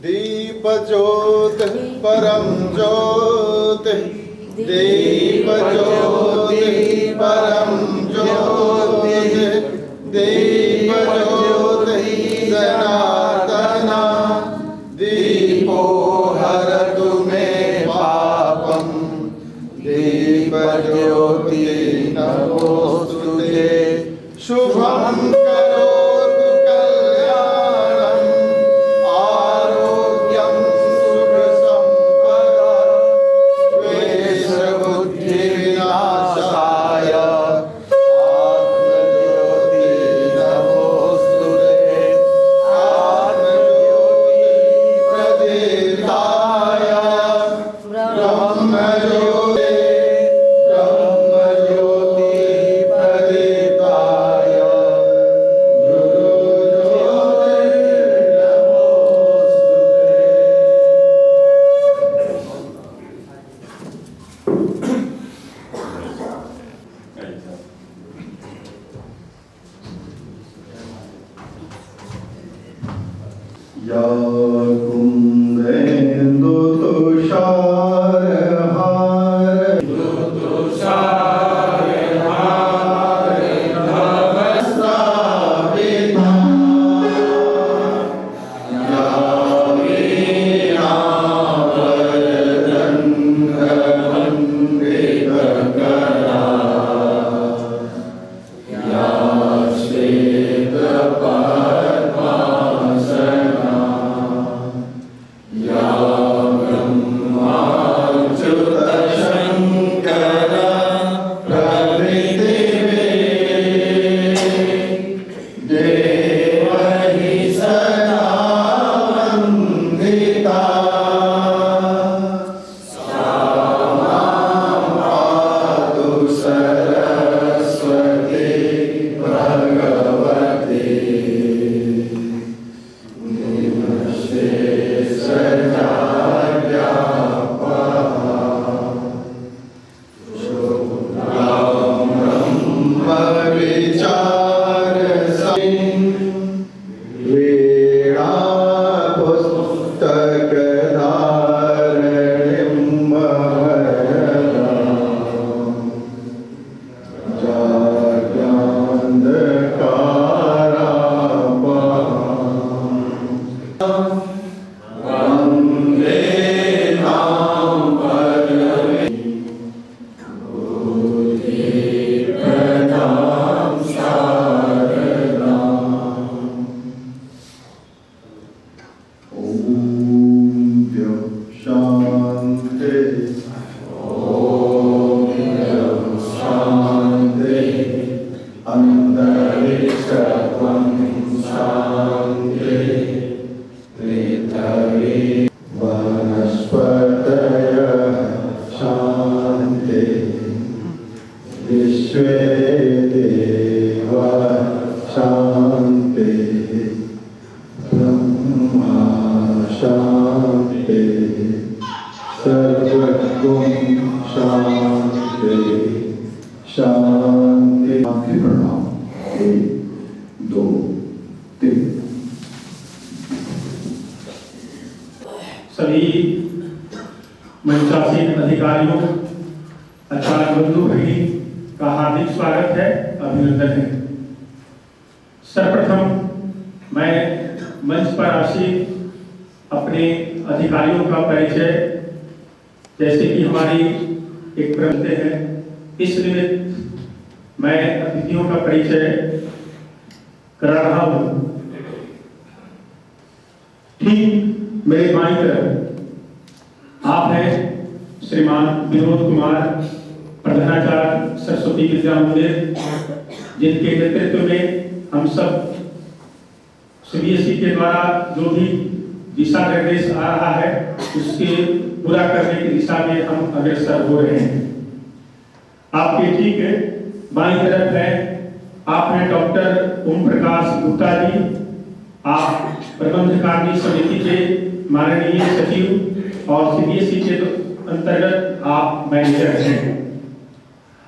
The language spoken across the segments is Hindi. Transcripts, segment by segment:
दीप ज्योति परम ज्योति, दीप ज्योति परम ज्योति, दीप ज्योति सनातना, दीपो हरतु मे पापम, दीप ज्योति नमोस्तुते, शुभम करोतु कल्याणम, आरोग्यम सुख संपदा, द्वेष बुद्धि विनाशाय, आत्मज्योति नमोस्तुते, आत्मज्योति प्रदीप्ताय, ब्रह्मज्योति प्रदीप्ताय, या कुंदेन्दु तुषारहार, धवस्ताभिधा, या वीणावरदण्डमण्डितकरा, या श्वेतपद्मासना, या ब्रह्माच्युतशङ्कर प्रभृतिवे, देवहि सदा वन्दिता, सा मां पातु सरस्वती भगवती, शांति। प्रणाम। 1 2 3। सभी मंचासीन अधिकारियों, आचार्य बंधु भगिनी का हार्दिक स्वागत है, अभिनंदन है। सर्वप्रथम मैं मंच पर आसीन अपने अधिकारियों का परिचय, जैसे कि हमारी एक प्रवृत्ति है, इस निमित्त मैं अतिथियों का परिचय करा रहा हूं। ठीक मेरे बाईं तरफ आप हैं श्रीमान विनोद कुमार, प्रधानाचार्य सरस्वती विद्या मंदिर, जिनके नेतृत्व में हम सब सीबीएसई के द्वारा जो भी दिशा निर्देश आ रहा है उसके पूरा करने की दिशा में हम अग्रसर हो रहे हैं। आपके ठीक है बाईं तरफ है, आप हैं डॉक्टर ओम प्रकाश गुप्ता जी, आप प्रबंध कार्य समिति के माननीय सचिव और सीबीएसई के अंतर्गत आप मैनेजर हैं।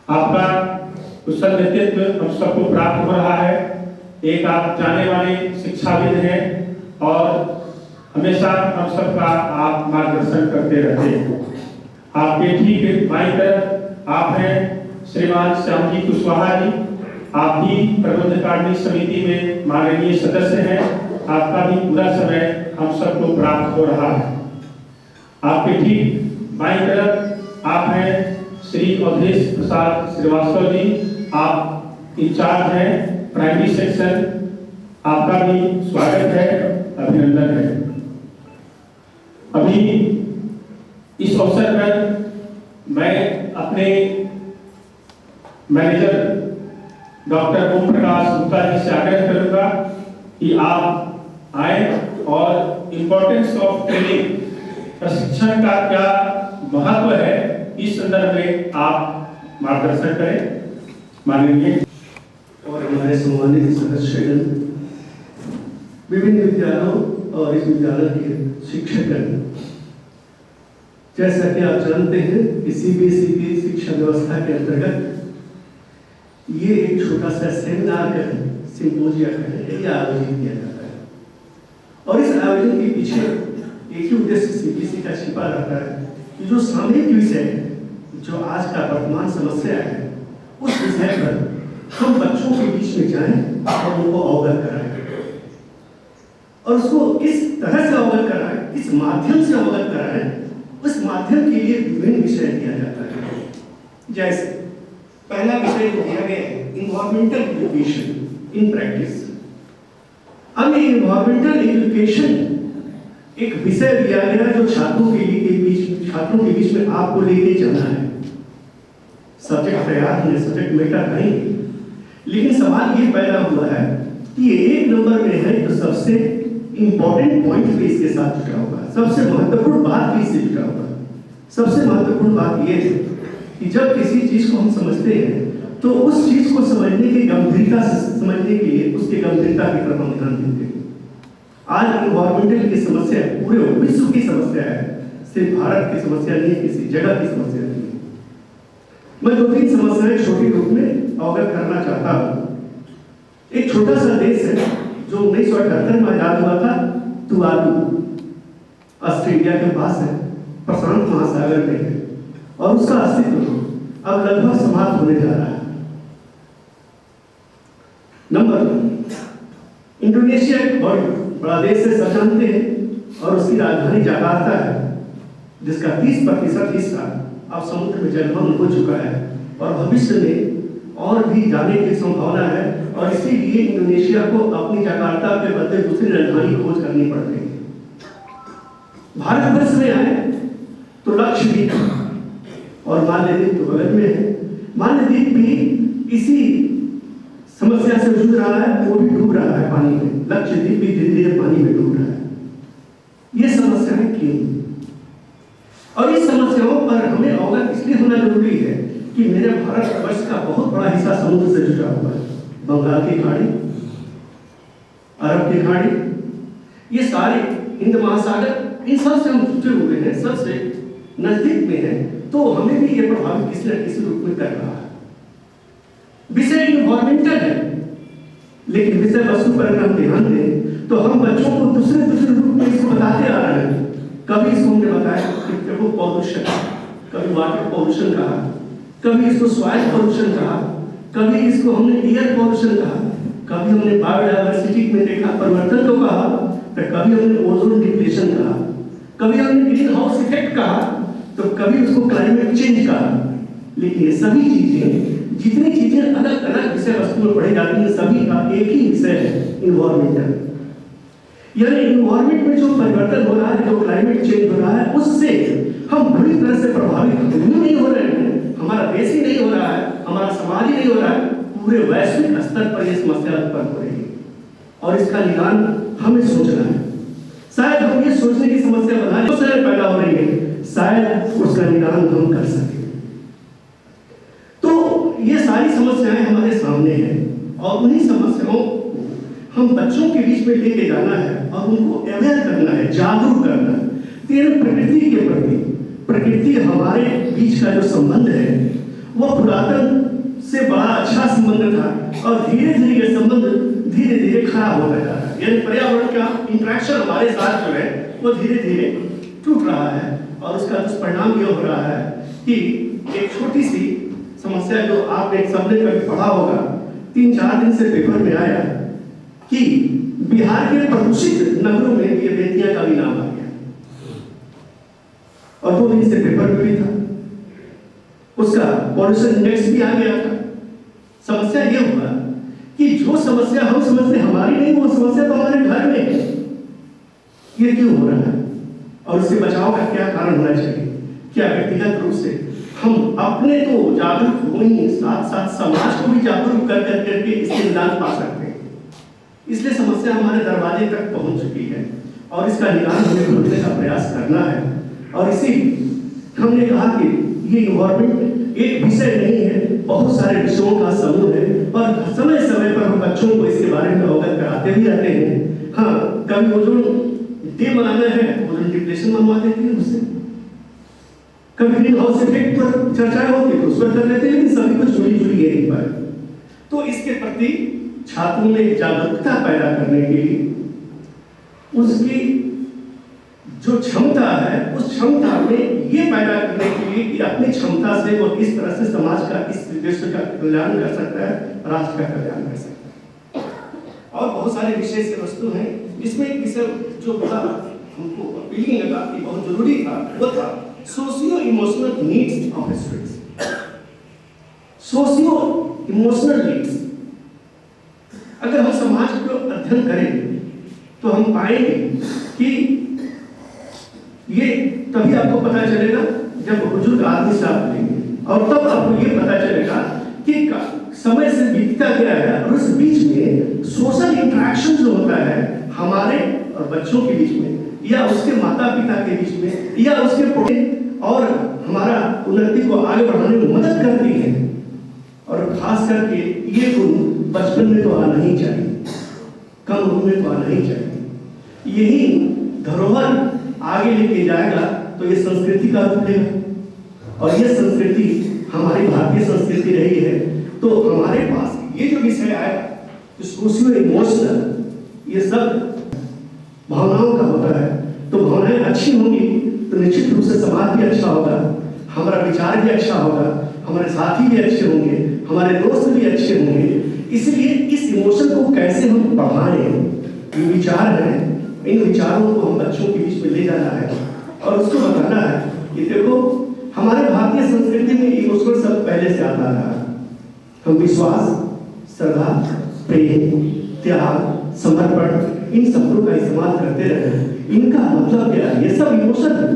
आपका कुशल नेतृत्व हम सबको प्राप्त हो रहा है, एक आप जाने वाले शिक्षाविद हैं और हमेशा हम सबका आप मार्गदर्शन करते रहते हैं। आपके ठीक बाईं तरफ आप हैं श्रीमान श्याम जी कुशवाहा जी। आप भी प्रबंध कारिणी समिति में माननीय सदस्य हैं। आपका भी पूरा समय हम सबको प्राप्त हो रहा है। आपके ठीक बाईं तरफ आप हैं श्री अवधेश प्रसाद श्रीवास्तव जी। आप इंचार्ज हैं प्राइमरी सेक्शन। आपका भी स्वागत है, अभिनंदन है। अभी इस अवसर पर मैं अपने मैनेजर डॉक्टर ओम प्रकाश गुप्ता जी से आग्रह करूंगा कि आप आए और इम्पोर्टेंस ऑफ ट्रेनिंग, प्रशिक्षण का क्या महत्व है, इस संदर्भ में आप मार्गदर्शन करें। माननीय और हमारे सम्मानित सदस्यगण, विभिन्न विद्यालयों और इस विद्यालय के शिक्षकगण, जैसा कि आप जानते हैं कि सीबीएसई की शिक्षा व्यवस्था के अंतर्गत ये एक छोटा सा सेमिनार करें, सिम्पोजिया करें, ये आयोजित किया जाता है। और इस आयोजन के पीछे एक ही उद्देश्य सीबीएसई का छिपा रहता है कि जो सामयिक विषय है, जो आज का वर्तमान समस्या है, उस विषय पर हम बच्चों के बीच में जाएं और उनको अवगत कराएं और उसको किस तरह से अवगत कराएं, किस माध्यम से अवगत कराएं, उस माध्यम के लिए विभिन्न विषय दिया जाता है। जैसे पहला विषय जो दिया गया है इन्वायरमेंटल एजुकेशन इन प्रैक्टिस। अब ये इन्वायरमेंटल एजुकेशन एक विषय दिया गया जो छात्रों के बीच में आपको लेके जाना है। सब्जेक्ट तैयार है, सब्जेक्ट मेटा करेंगे, लेकिन सवाल ये पैदा हुआ है कि ये एक नंबर में है तो सबसे इंपॉर्टेंट पॉइंट भी इसके साथ जुड़ा होगा, सबसे महत्वपूर्ण बात भी इससे जुड़ा होगा। सबसे महत्वपूर्ण बात यह है कि जब किसी चीज को हम समझते हैं तो उस चीज को समझने की गंभीरता से समझने के लिए उसकी गंभीरता की तरफ हम ध्यान देते हैं। आज इन्वायरमेंटल की समस्या पूरे विश्व की समस्या है, सिर्फ भारत की समस्या नहीं है, किसी जगह की समस्या नहीं है। मैं 2-3 समस्याएं छोटे रूप में अवगत करना चाहता हूं। एक छोटा सा देश है जो 1978 में आजाद हुआ था, तुवालू, ऑस्ट्रेलिया के पास है, प्रशांत महासागर में है, और उसका अस्तित्व अब लगभग समाप्त होने जा रहा है। नंबर 2, इंडोनेशिया एक बड़ा देश है, सब जानते हैं, और उसकी राजधानी जकार्ता है, जिसका 30% हिस्सा अब समुद्र में जलमग्न हो चुका है और भविष्य में और भी जाने की संभावना है। और इसीलिए इंडोनेशिया को अपनी जकार्ता के बदले दूसरी राजधानी खोज करनी पड़ रही है। भारतवर्ष में आए तो लक्षद्वीप और मालदीव तो बगल में है। मालदीव भी इसी समस्या से जूझ रहा है, वो भी डूब रहा है पानी में। लक्षद्वीप भी धीरे धीरे पानी में डूब रहा है। ये समस्या है क्यों? और इस समस्याओं पर हमें अवगत इसलिए होना जरूरी है कि मेरे भारतवर्ष का बहुत बड़ा हिस्सा समुद्र से जुड़ा हुआ है। बंगाल की खाड़ी, अरब की खाड़ी, ये सारे हिंद महासागर, इन सब से हम जुड़े हुए हैं, सबसे नजदीक में है। तो हमें भी ये प्रभावित किसी न किसी रूप में कर रहा है। विषय इन्वायरमेंटल है, लेकिन विषय वस्तु पर अगर हम ध्यान दें तो हम बच्चों को दूसरे रूप में इसको बताते आ रहे हैं। कभी इसको हमने बताया कि देखो पॉल्यूशन, कभी वाटर पॉल्यूशन कहा, कभी इसको सॉइल पॉल्यूशन कहा, कभी इसको हमने एयर पॉल्यूशन कहा, कभी हमने बायोडायवर्सिटी में देखा परिवर्तन को कहा, तो कभी हमने ओजोन डिप्लेशन कहा, कभी हमने ग्रीन हाउस इफेक्ट कहा, तो कभी उसको क्लाइमेट चेंज कहा। लेकिन ये सभी चीजें, जितनी चीजें अलग अलग विषय वस्तु में पढ़ी जाती हैं, सभी का एक ही विषय है इन्वायरमेंटल। यानी इन्वायरमेंट में जो परिवर्तन हो रहा है, जो क्लाइमेट चेंज हो रहा है, उससे हम बुरी तरह से प्रभावित नहीं हो रहे हैं। हमारा देश ही नहीं हो रहा है, हमारा समाज ही नहीं हो रहा है, पूरे वैश्विक स्तर पर यह समस्या उत्पन्न हो रही है और इसका निदान हमें सोचना है। शायद हम ये सोचने की समस्या बनाने से पैदा हो रही है, शायद उसका निदान हम कर सकें। तो ये सारी समस्याएं हमारे सामने हैं और उन्हीं समस्याओं को हम बच्चों के बीच में लेके जाना है और उनको अवेयर करना है, जागरूक करना है। तेरे प्रकृति के प्रति, प्रकृति हमारे बीच का जो संबंध है वो पुरातन से बड़ा अच्छा संबंध था और धीरे धीरे ये संबंध धीरे धीरे खराब होता जा रहा है। यानी पर्यावरण का इंटरेक्शन हमारे साथ जो है वो धीरे धीरे टूट रहा है और उसका दुष्परिणाम ये हो रहा है कि एक छोटी सी समस्या जो आपने सबने कभी पढ़ा होगा, 3-4 दिन से पेपर में आया कि बिहार के प्रदूषित नगरों में ये बेतिया का भी नाम आ गया और 2 दिन से पेपर में भी था, उसका पॉल्यूशन इंडेक्स भी आ गया था। समस्या ये हुआ कि जो समस्या हम समझते हमारी नहीं, वो समस्या तो हमारे घर में है। ये क्यों हो रहा है और उससे बचाव का क्या कारण होना चाहिए? क्या व्यक्तिगत रूप से हम अपने तो जागरूक हो ही, साथ साथ समाज को भी जागरूक कर करके इसके निदान पा सकते हैं। इसलिए समस्या हमारे दरवाजे तक पहुंच चुकी है और इसका निदान हमें ढूंढने का प्रयास करना है। और इसी हमने कहा कि ये इन्वायरमेंट एक विषय नहीं है, बहुत सारे विषयों का समूह है और समय समय पर हम बच्चों को इसके बारे में अवगत कराते भी रहते हैं। हाँ, कभी ओजोन डे मनाना है, ओजोन डिप्लेशन मनवा देते हैं उससे, कभी ग्रीन हाउस इफेक्ट पर चर्चाएं होती है उस पर कर लेते हैं, लेकिन सभी कुछ जुड़ी जुड़ी है पर। तो इसके प्रति छात्रों में जागरूकता पैदा करने के लिए उसकी जो क्षमता है उस क्षमता में ये पैदा करने के लिए कि अपनी क्षमता से वो किस तरह से समाज का, इस देश का कल्याण कर सकता है, राष्ट्र का कल्याण कर सकता है। और बहुत सारे विषय से वस्तु हैं जिसमें एक विषय जो बड़ा हमको अपीलिंग लगा कि बहुत जरूरी था वो था socio emotional needs of students. Socio emotional needs अगर हम समाज को अध्ययन करें तो हम पाएंगे कि ये तभी आपको पता चलेगा जब बुजुर्ग आदमी से आप मिलेंगे और तब आपको ये पता चलेगा कि समय से बीतता गया है और उस बीच में सोशल इंटरेक्शन जो होता है हमारे और बच्चों के बीच में या उसके माता पिता के बीच में या उसके और हमारा उन्नति को आगे बढ़ाने में मदद करती है। और खास करके ये गुण बचपन में तो आना ही चाहिए, कम उम्र में तो आना ही चाहिए। यही धरोहर आगे लेके जाएगा तो ये संस्कृति का रूप लेगा और ये संस्कृति हमारी भारतीय संस्कृति रही है। तो हमारे पास ये जो विषय आया सोशियो इमोशनल, ये सब भावनाओं का होता है। तो भावनाएं अच्छी होंगी तो निश्चित रूप से समाज भी अच्छा होगा, हमारा विचार भी अच्छा होगा, हमारे साथी भी अच्छे होंगे, हमारे दोस्त भी अच्छे होंगे। इसलिए इस इमोशन को कैसे हम बढ़ाएं, ये विचार है, इन विचारों को हम बच्चों के बीच में ले जाना है और उसको बताना है कि देखो हमारे भारतीय संस्कृति में इमोशनल सब पहले से आता रहा। हम विश्वास, श्रद्धा, प्रेम, त्याग, समर्पण इन शब्दों का इस्तेमाल करते रहे। इनका मतलब क्या है? ये सब इमोशन है,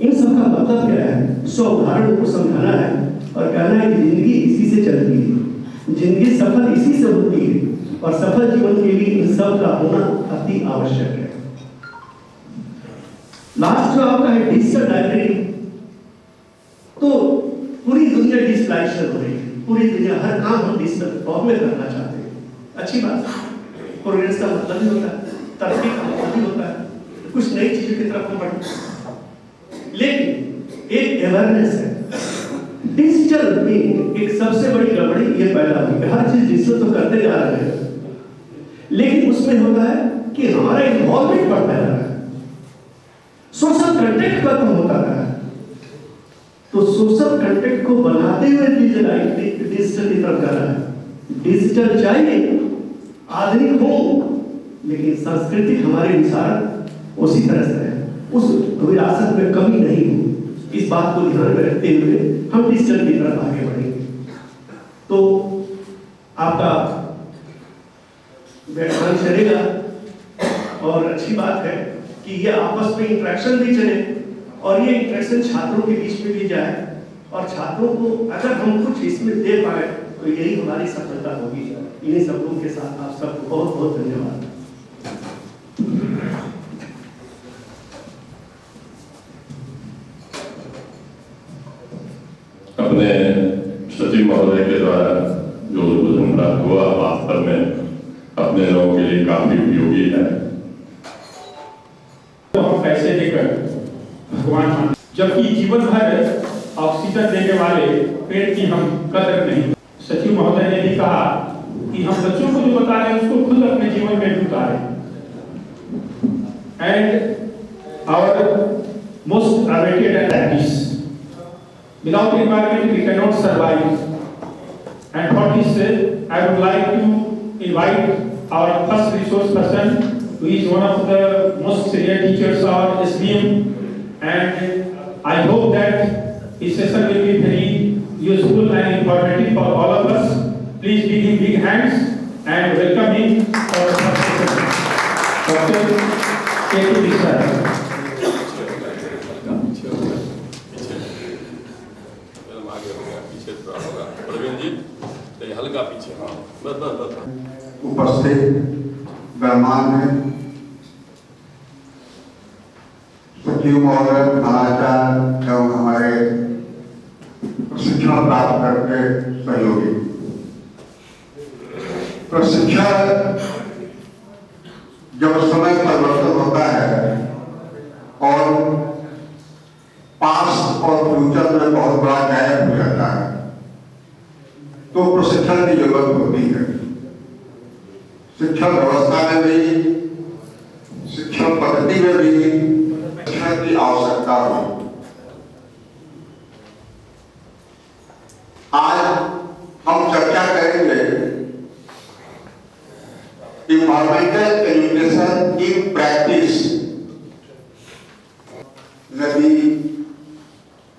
इन सब का मतलब क्या है? 100 उदाहरणों को समझाना है और कहना है कि जिंदगी इसी से चलती है, जिंदगी सफल इसी से होती है और सफल जीवन के लिए इन सब का होना अति आवश्यक है। लास्ट जो आपका है डिजिटल लाइब्रेरी, तो पूरी दुनिया डिजिटलाइजेशन हो रही है, पूरी दुनिया हर काम हम डिजिटल फॉर्म में करना चाहते हैं। अच्छी बात है, प्रोग्रेस का मतलब ही होता है, तरक्की का मतलब ही होता है, कुछ नई चीजों की तरफ हम बढ़ते। लेकिन एक अवेयरनेस है, डिजिटल में एक सबसे बड़ी गड़बड़ी ये पैदा हुई है। हर चीज डिजिटल तो करते जा रहे हैं, लेकिन उसमें होता है कि हमारा इन्वॉल्वमेंट बढ़ता जा रहा है, सोशल कंटेंट खत्म होता है। तो सोशल कंटेंट को बनाते हुए डिजिटल की तरफ जा रहा है। डिजिटल चाहिए, आधुनिक हो, लेकिन सांस्कृतिक हमारे विचार उसी तरह से है, उस विरासत में कमी नहीं हो। इस बात को ध्यान में रखते हुए हम डिजिटल की तरफ आगे बढ़ेंगे। तो आपका व्याख्यान चलेगा और अच्छी बात है कि ये आपस में इंटरेक्शन भी चले और ये इंटरेक्शन छात्रों के बीच में भी जाए और छात्रों को अगर हम कुछ इसमें दे पाए तो यही हमारी सफलता होगी। इन्हीं शब्दों के साथ आप सबको बहुत बहुत धन्यवाद। अपने सचिव महोदय के द्वारा जो उद्बोधन प्राप्त हुआ वास्तव में अपने लोगों के लिए काफी उपयोगी है। तो हम पैसे देकर भगवान, जबकि जीवन भर ऑक्सीजन देने वाले पेड़ की हम कदर नहीं। सचिव महोदय ने भी कहा कि हम बच्चों को जो बता रहे हैं उसको खुद and our most awaited practice. Without environment, we cannot survive. And for this, I would like to invite our first resource person, who is one of the most senior teachers of SBM, and I hope that his session will be very useful and informative for all of us. Please give him big hands and welcome him for the first session. Dr. K.T. Mishra. हल्का पीछे, हाँ, बस। उपस्थित गणमान्य सचिव महोदय, महाचार्य एवं हमारे प्रशिक्षण प्राप्त करके सहयोगी, प्रशिक्षण जब समय परिवर्तन होता है और पास्ट और फ्यूचर में बहुत बड़ा गैप हो जाता है, तो प्रशिक्षण की जरूरत होती है। शिक्षण व्यवस्था में भी, शिक्षण पद्धति में भी प्रशिक्षण की आवश्यकता होगी। आज हम चर्चा करेंगे इन्वायरमेंटल एजुकेशन इन प्रैक्टिस। नदी,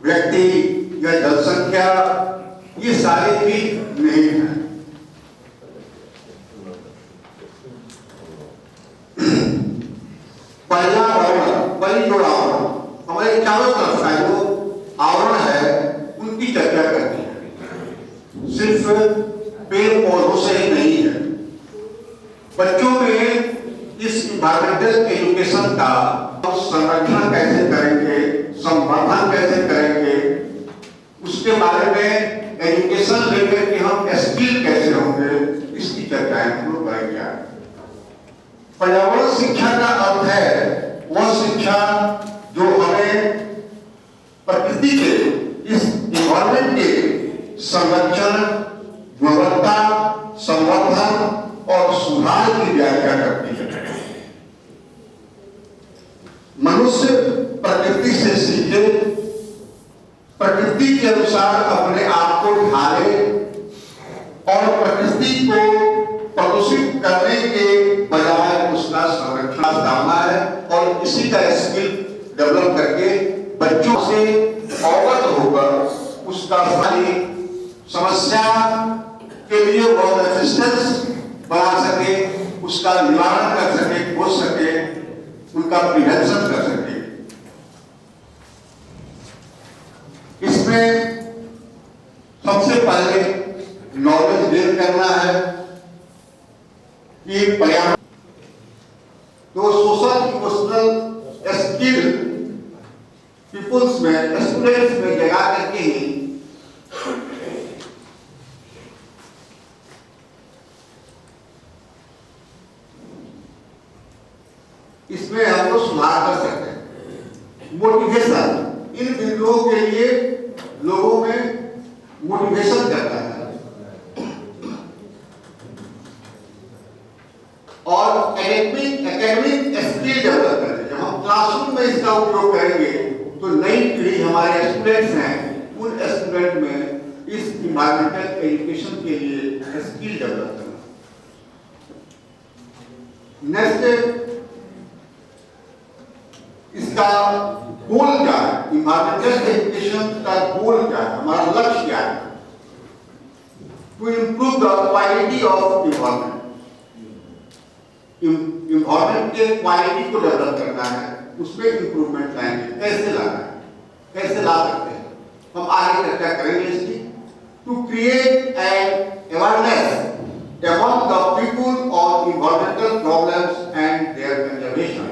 व्यक्ति या जनसंख्या, ये सारी चीज नहीं है। पर्यावरण, हमारे चारों तरफ का जो आवरण है उनकी चर्चा करती है। सिर्फ पेड़ पौधों से ही नहीं है। बच्चों में इस इन्वायरमेंटल एजुकेशन का संरक्षण कैसे करेंगे, संवर्धन कैसे करेंगे, उसके बारे में एजुकेशन लेवल के हम स्किल कैसे होंगे, इसकी चर्चाएं हम लोग करेंगे। पर्यावरण शिक्षा का अर्थ है वह शिक्षा जो हमें प्रकृति के, इस इन्वायरमेंट के संरक्षण, गुणवत्ता, संवर्धन और सुधार की व्याख्या करती है। मनुष्य प्रकृति से सीखे, प्रकृति के अनुसार अपने आप को ढाले और प्रकृति को प्रदूषित करने के बजाय उसका संरक्षण करना है और इसी का स्किल डेवलप करके बच्चों से अवगत होकर उसका सारी समस्या के लिए वो रेजिस्टेंस बना सके, उसका निवारण कर सके, खोज सके, उनका प्रिवेंशन कर सके। इसमें सबसे पहले नॉलेज गेन करना है कि पर्यावरण, तो सोशल इमोशनल स्किल पीपुल्स में, स्टूडेंट्स में जगा करके ही इसमें हम लोग सुधार कर सकते हैं। मोटिवेशन, इन बिंदुओं के लिए लोगों में मोटिवेशन करता है और एकेडमिक स्किल डेवलप करते हैं। जब हम क्लासरूम में इसका उपयोग करेंगे तो नई पीढ़ी, हमारे स्टूडेंट्स हैं, उन स्टूडेंट में इस इन्वायरमेंटल एजुकेशन के लिए स्किल डेवलप करना। नेक्स्ट, इसका गोल क्या है, इन्वायरमेंटल एजुकेशन का गोल क्या है, हमारा लक्ष्य क्या है? To improve the quality of environment, environment के क्वालिटी को डेवलप करना है, उसमें इंप्रूवमेंट लाएंगे। कैसे लाना है, कैसे ला सकते हैं, हम आगे चर्चा करेंगे इसकी। To create an awareness among the people on environmental problems and their conservation,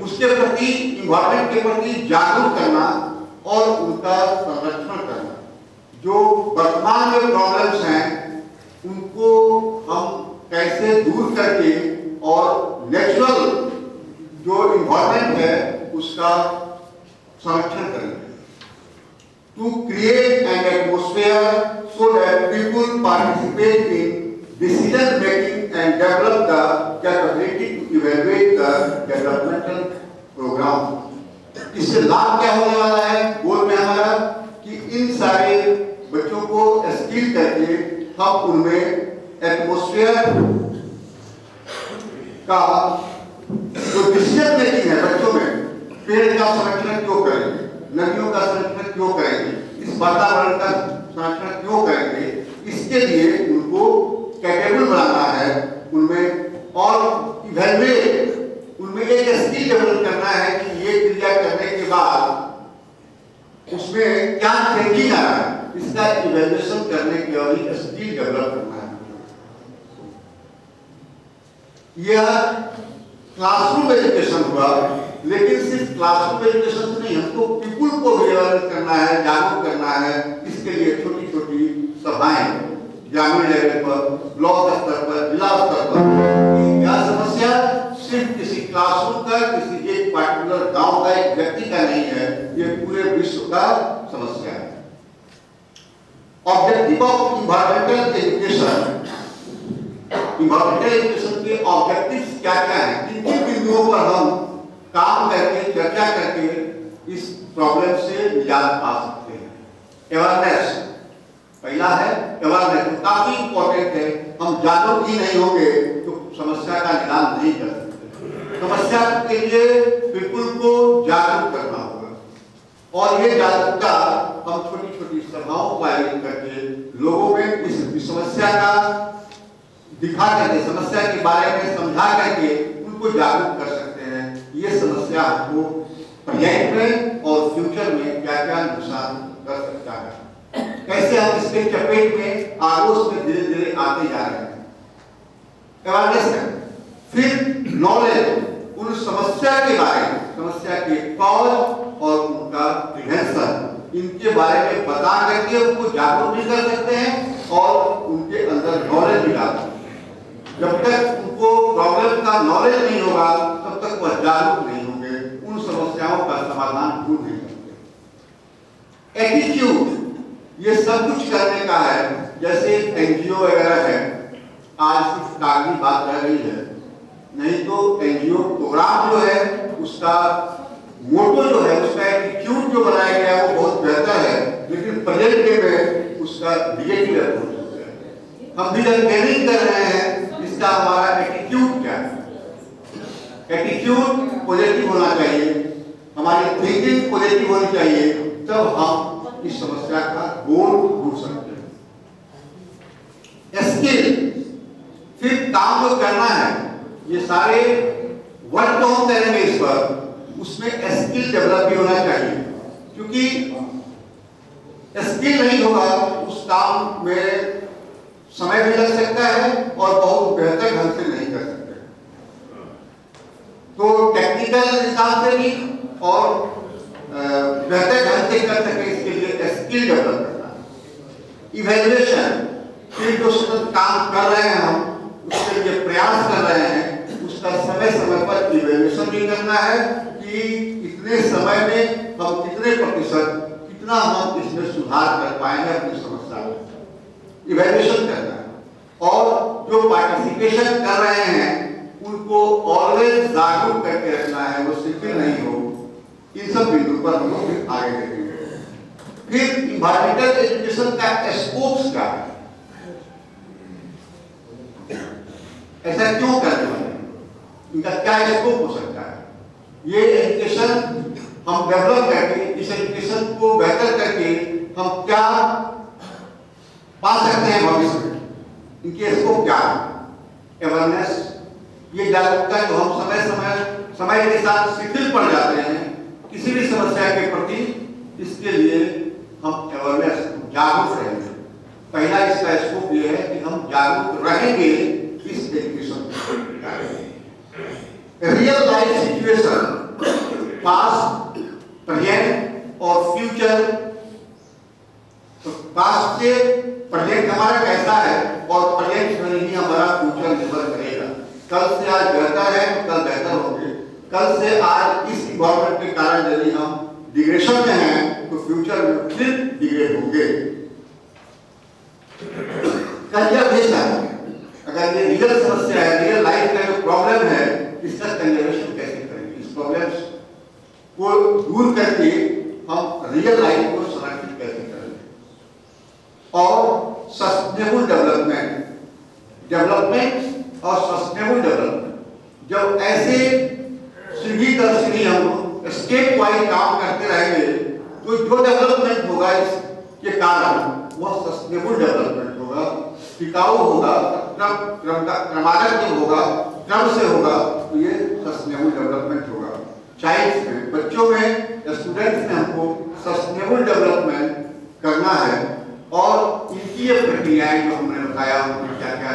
उसके प्रति, इन्वायरमेंट के प्रति जागरूक करना और उनका संरक्षण करना। जो वर्तमान में प्रॉब्लम्स हैं उनको हम कैसे दूर करके और नेचुरल जो इन्वायरमेंट है उसका संरक्षण करेंगे। To create an atmosphere so that people participate in decision making and develop the capability to evaluate the developmental program. इससे लाभ क्या होने वाला है गोल में हमारा कि इन सारे बच्चों को स्किल करके हम उनमें एटमॉस्फेयर का जो डिसीजन मेकिंग है बच्चों में, पेड़ का संरक्षण क्यों करेंगे, नदियों का संरक्षण क्यों करेंगे, इस वातावरण का संरक्षण क्यों करेंगे, इसके लिए उनको कैपेबल बनाना है, उनमें और इवैल्यूएट, उनमें एक स्किल डेवलप करना है कि ये क्रिया करने के बाद उसमें क्या चेंजिंग आ रहा है, इसका इवैल्यूएशन करने के और स्किल डेवलप करना है। यह क्लासरूम एजुकेशन हुआ, लेकिन सिर्फ क्लासरूम एजुकेशन से नहीं, हमको पीपुल को भी अवेयर करना है, जागरूक करना है। इसके लिए छोटी छोटी सभाएं ग्रामीण लेवल पर, ब्लॉक स्तर पर, जिला स्तर पर, यह समस्या सिर्फ किसी क्लासरूम का, किसी एक पार्टिकुलर गांव का, एक व्यक्ति का नहीं है, ये पूरे विश्व का समस्या है। Objective of environmental education, environmental education के ऑब्जेक्टिव्स क्या क्या हैं, किन किन बिंदुओं पर हम काम करके, चर्चा करके इस प्रॉब्लम से निजात पा सकते हैं। अवेयरनेस पहला है, अवेयरनेस काफी इंपॉर्टेंट है। हम जागरूक ही नहीं होंगे तो समस्या का निदान नहीं कर सकते। समस्या के लिए पीपुल को जागरूक करना होगा और ये जागरूकता हम छोटी छोटी सभाओं का आयोजन करके लोगों में इस समस्या का दिखा करके, समस्या के बारे में समझा करके उनको जागरूक कर सकते हैं। ये समस्या हमको प्रेजेंट में और फ्यूचर में क्या क्या नुकसान कर सकता है, कैसे हम इसके चपेट में आगोश में धीरे धीरे आते जा रहे हैं। अवेयरनेस है, फिर नॉलेज उन समस्या के बारे में, समस्या के कॉज और उनका प्रिवेंशन, इनके बारे में बता करके उनको जागरूक भी कर सकते हैं और उनके अंदर नॉलेज भी डाल सकते हैं। जब तक उनको प्रॉब्लम का नॉलेज नहीं होगा तब तक वह जागरूक नहीं होंगे, उन समस्याओं का समाधान ढूंढ नहीं सकते। एटीट्यूड, ये सब कुछ करने का है। जैसे एनजीओ वगैरह है, आज सिर्फ कागजी बात रह गई है, नहीं तो एनजीओ प्रोग्राम जो है उसका मोटो जो है, उसका एटीट्यूड जो बनाया गया है वो बहुत बेहतर है, लेकिन प्रेजेंट डे में उसका निगेटिव अप्रोच है। हम भी जब ट्रेनिंग कर रहे हैं, इसका हमारा एटीट्यूड क्या है? एटीट्यूड पॉजिटिव होना चाहिए, हमारी थिंकिंग पॉजिटिव होनी चाहिए, तब हम इस समस्या का गोल ढूंढ सकते हैं। स्किल, फिर काम जो करना है, ये सारे वर्क तो हम करेंगे इस पर, उसमें स्किल डेवलप भी होना चाहिए, क्योंकि स्किल नहीं होगा उस काम में समय भी लग सकता है और बहुत बेहतर ढंग से नहीं कर सकते। तो टेक्निकल हिसाब से भी और बेहतर ढंग से कर सके, इसके लिए स्किल डेवलप करना। इवैल्यूएशन, फिर जो काम कर रहे हैं हम उसके लिए प्रयास कर रहे हैं, उसका समय समय पर इवैल्यूएशन भी करना है कि इतने समय में हम कितने प्रतिशत, कितना हम इसमें सुधार कर पाएंगे अपनी समस्या में, इवैल्यूएशन करना है। और जो पार्टिसिपेशन कर रहे हैं उनको ऑलवेज जागरूक करके रखना है, वो शिथिल नहीं हो। इन सब बिंदु पर हम लोग आगे देखेंगे। फिर इन्वायरमेंटल एजुकेशन का स्कोप्स क्या है, ऐसा क्यों करने वाले, इनका क्या स्कोप हो सकता है? ये एजुकेशन हम डेवलप करके, इस एजुकेशन को बेहतर करके हम क्या पा सकते हैं भविष्य में, इनके स्कोप क्या है? अवेयरनेस, ये जागरूकता जो हम समय के साथ शिथिल पड़ जाते हैं किसी भी समस्या के प्रति, इसके लिए हम अवेयरनेस, जागरूक रहेंगे। पहला इसका स्कोप ये है कि हम जागरूक रहेंगे इस education. Real life situation, past, present और फ्यूचर। तो पास्ट से प्रेजेंट हमारा कैसा है और प्रेजेंट में ही हमारा फ्यूचर निर्भर करेगा। कल से आज बेहतर है तो कल बेहतर होंगे, कल से आज इस इन्वायरमेंट के कारण यदि हम डिग्रेशन में हैं तो फ्यूचर में फिर डिग्रेड होंगे। कंजर्वेशन, अगर ये रियल समस्या है, रियल लाइफ का जो प्रॉब्लम है, इसका कंजर्वेशन कैसे करेंगे? इस प्रॉब्लम्स को दूर करके हम रियल लाइफ को संरक्षित कैसे करेंगे? और सस्टेनेबल डेवलपमेंट और सस्टेनेबल डेवलपमेंट, जब ऐसे सीढ़ी दर सीढ़ी हम स्टेप वाइज काम करते रहेंगे तो जो डेवलपमेंट होगा इसके कारण वह सस्टेनेबल डेवलपमेंट होगा, टिकाऊ होगा, क्रमागत होगा, क्रम से होगा, तो ये सस्टेनेबल डेवलपमेंट होगा। चाइल्ड में, बच्चों में, स्टूडेंट्स में हमको सस्टेनेबल डेवलपमेंट करना है और इनकी ये प्रक्रियाएं जो हमने बताया, उनके क्या क्या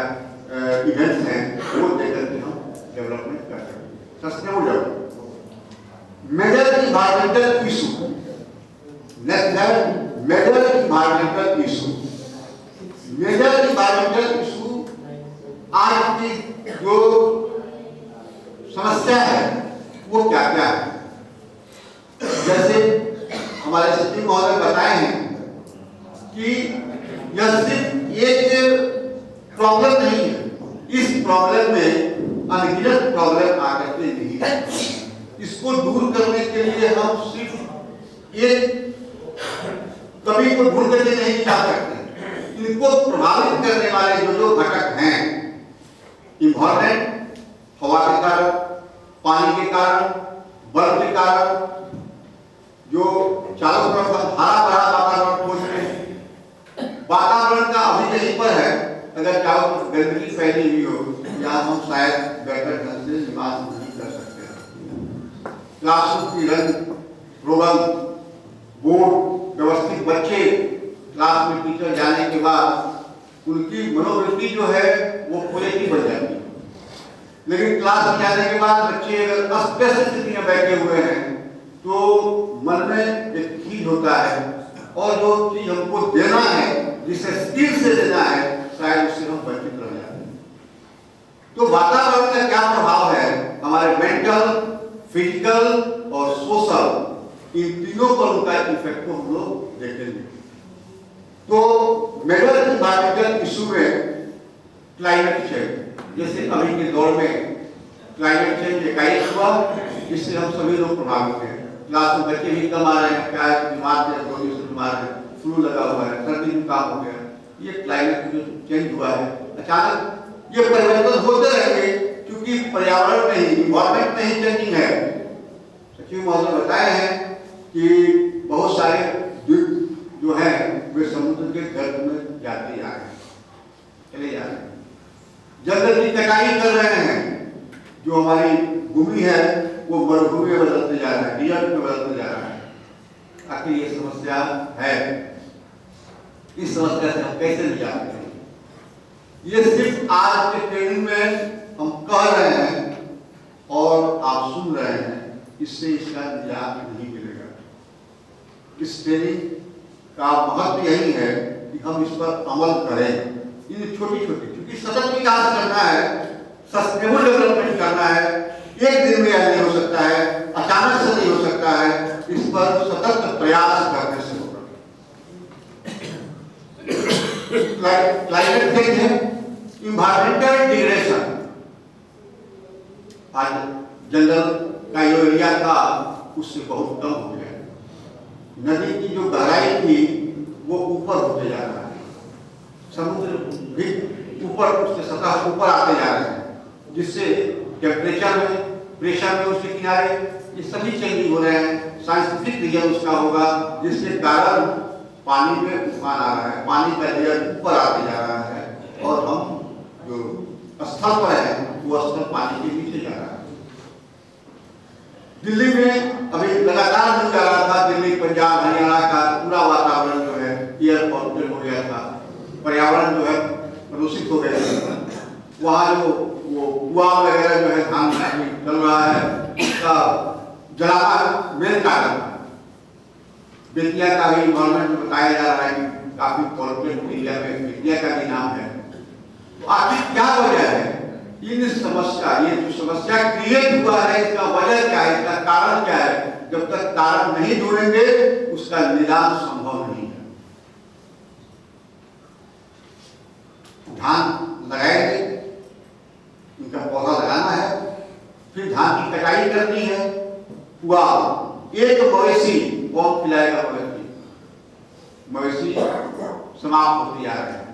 इवेंट्स हैं, वो देकर के हम डेवलपमेंट कर सकते हैं। Sustainable development, major environmental issue, next है major environmental issue. Major environmental issue आज की जो समस्या है वो क्या क्या है? जैसे हमारे सचिव महोदय बताए हैं कि यह सिर्फ एक प्रॉब्लम नहीं है, इस प्रॉब्लम में अनगिनत प्रॉब्लम आकर के नहीं है। इसको दूर करने के लिए हम सिर्फ एक कभी को ढूंढ करके नहीं जा सकते। इनको प्रभावित करने वाले जो घटक हैं, इन्वायरमेंट, हवा के कारण, पानी के कारण, बर्फ के कारण, जो चारों तरफ हम हरा भरा वातावरण खोज रहे हैं, वातावरण का अभी यहीं पर है, अगर चारों तरफ गंदगी फैली हुई हो या हम शायद बेहतर ढंग से निवास नहीं कर सकते। क्लासरूम की रंग रोगन, बोर्ड व्यवस्थित, बच्चे क्लास में टीचर जाने के बाद उनकी मनोवृत्ति जो है वो पूरे की बन जाती है, लेकिन क्लास में जाने के बाद बच्चे अगर अस्त स्थिति में बैठे हुए हैं तो मन में एक चीज होता है और जो चीज हमको देना है, जिसे स्किल से देना है, शायद उससे हम वंचित रह जाते हैं। तो वातावरण का क्या प्रभाव है हमारे मेंटल, फिजिकल और सोशल, इन तीनों पर उनका इफेक्ट को हम लोग देखेंगे। तो मेजर इन्वायरमेंटल इशू में क्लाइमेट चेंज, जैसे अभी के दौर में क्लाइमेट चेंज एकाएक हुआ, जिससे हम सभी लोग प्रभावित हैं। क्लास में बच्चे भी कम आ रहे हैं, क्या बीमार थे, 2 दिन से बीमार है, फ्लू लगा हुआ है, सर्दी जुकाम हो गया। ये क्लाइमेट जो चेंज हुआ है, अचानक ये परिवर्तन होते रहेंगे क्योंकि पर्यावरण में ही, इन्वायरमेंट में ही चेंजिंग है। सचिव महोदय बताए हैं कि बहुत सारे द्वीप जो है वे समुद्र के गर्भ में जाते जा रहे हैं, चले जा रहे हैं, जंगल की कटाई कर रहे हैं, जो हमारी भूमि है वो मरुभूमि में बदलते जा रहा है, डिजर्ट में बदलते जा रहा है। आखिर ये समस्या है, इस समस्या से हम कैसे निजात करें? ये सिर्फ आज के ट्रेनिंग में हम कह रहे हैं और आप सुन रहे हैं, इससे इसका निजात नहीं मिलेगा। इस ट्रेनिंग का महत्व यही है कि हम इस पर अमल करें। इन छोटी छोटी, क्योंकि सतत विकास करना है, सस्टेनेबल डेवलपमेंट करना है, एक दिन में यह नहीं हो सकता है, अचानक से नहीं हो सकता है, इस पर सतत प्रयास करने से होगा। क्लाइमेट चेंज है, इन्वायरमेंटल डिग्रेडेशन, आज जंगल का जो एरिया था उससे बहुत कम हो गया, नदी की जो गहराई थी वो ऊपर होते जा रहा है, समुद्र भी ऊपर, उसके सतह ऊपर आते जा रहे हैं, जिससे टेम्परेचर में, प्रेशर में उसके किनारे ये सभी चेंजिंग हो रहे हैं। साइंटिफिक रीजन उसका होगा, जिसके कारण पानी में उफान आ रहा है, पानी का लेयर ऊपर आते जा रहा है और हम जो स्थल पर है वो स्थल पानी के नीचे जा रहा है। दिल्ली में अभी लगातार मिल रहा था, दिल्ली, पंजाब, हरियाणा का पूरा वातावरण जो है एयर पॉल्यूटेड हो गया था, पर्यावरण जो है प्रदूषित हो गया था। वहाँ जो वो कुआं वगैरह जो है धान चल रहा है, उसका जलाना मेन कारण है। बेतिया का भी इन्वायरमेंट में बताया जा रहा है कि काफी पॉल्यूटेड एरिया में बेतिया का भी नाम है। तो आखिर क्या वजह है इन समस्या, ये जो समस्या क्रिएट हुआ है, इसका वजह क्या है, इसका कारण क्या है? जब तक कारण नहीं ढूंढेंगे उसका निदान संभव नहीं है। ध्यान लगाएंगे, उनका पौधा लगाना है, फिर धान की कटाई करनी है। हुआ एक मवेशी कौन खिलाएगा? मवेशी समाप्त होती आ रहे हैं।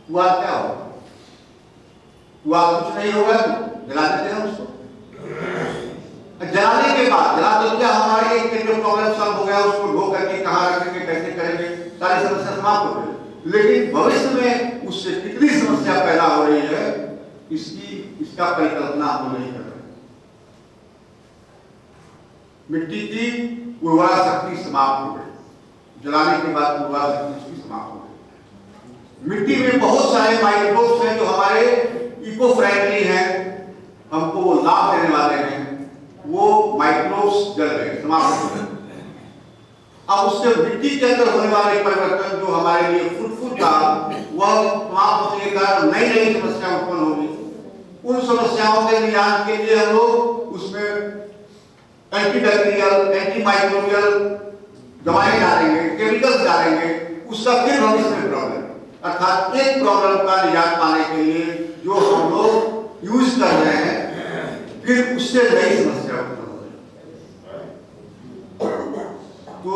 हुआ क्या होगा? हुआ कुछ नहीं होगा, जला देते हैं उसको। जलाने के बाद जला तो क्या हमारी एक प्रॉब्लम सॉल्व हो गया, उसको ढो करके कहाँ रखेंगे, कैसे करेंगे, सारी समस्या समाप्त हो गई। लेकिन भविष्य में उससे कितनी समस्या पैदा हो रही है, इसका परिकल्पना हम नहीं कर रहे। मिट्टी की उर्वरा शक्ति समाप्त हो गई, जलाने के बाद उर्वरा शक्ति उसकी समाप्त हो गई। मिट्टी में बहुत सारे माइक्रोब्स हैं जो हमारे इको फ्रेंडली हैं, हमको वो लाभ देने वाले हैं, वो माइक्रोब्स जल गए, समाप्त हो गए। अब उससे मिट्टी के अंदर होने वाले परिवर्तन जो हमारे लिए फ्रूटफुल था, वह समाप्त होने के कारण नई नई समस्या उत्पन्न होगी। उन समस्याओं के निदान के लिए हम लोग उसमें एंटीबैक्टीरियल, एंटीमाइक्रोबियल दवाएं डालेंगे, केमिकल्स डालेंगे, उसका फिर भविष्य में प्रॉब्लम, अर्थात एक प्रॉब्लम का निजात पाने के लिए जो हम लोग यूज कर रहे हैं, फिर उससे नई समस्या उत्पन्न हो रही। तो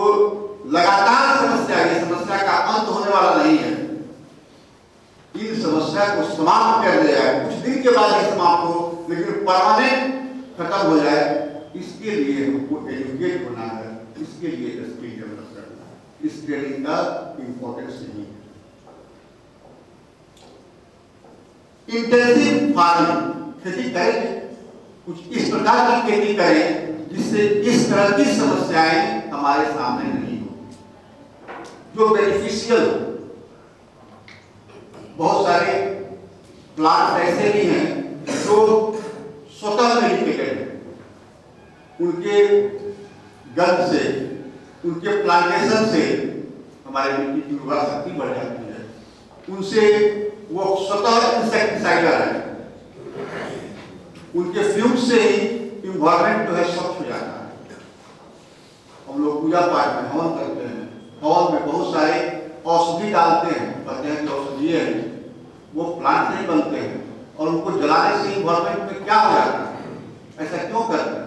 लगातार समस्या, ये समस्या का अंत होने वाला नहीं है। इन समस्या को समाप्त कर दिया जाए, कुछ दिन के बाद ही समाप्त हो, लेकिन परमानेंट खत्म हो जाए, इसके लिए हमको एजुकेट होना है, इसके लिए स्किल डेवलप करना है। इस ट्रेनिंग का इंपॉर्टेंस नहीं है। इंटेंसिव फार्मिंग, खेती करेंगे, कुछ इस प्रकार की खेती करें जिससे इस तरह की समस्याएं हमारे सामने नहीं हो, जो बेनिफिशियल हो। बहुत सारे प्लांट ऐसे भी हैं जो स्वतः बेनिफिटेड हैं, उनके गंध से, उनके प्लांटेशन से हमारे मिट्टी की उर्वरा शक्ति बढ़ जाती है, उनसे वो स्वतः इंसेक्टिसाइडर है, उनके फ्यूम से ही इन्वायरमेंट जो है स्वच्छ हो जाता है। हम लोग पूजा पाठ में हवन करते हैं, हवन में बहुत सारे औषधि डालते हैं, कहते हैं कि औषधि है, वो प्लांट से ही बनते हैं, और उनको जलाने से इन्वायरमेंट में क्या हो जाता है? ऐसा क्यों करते हैं?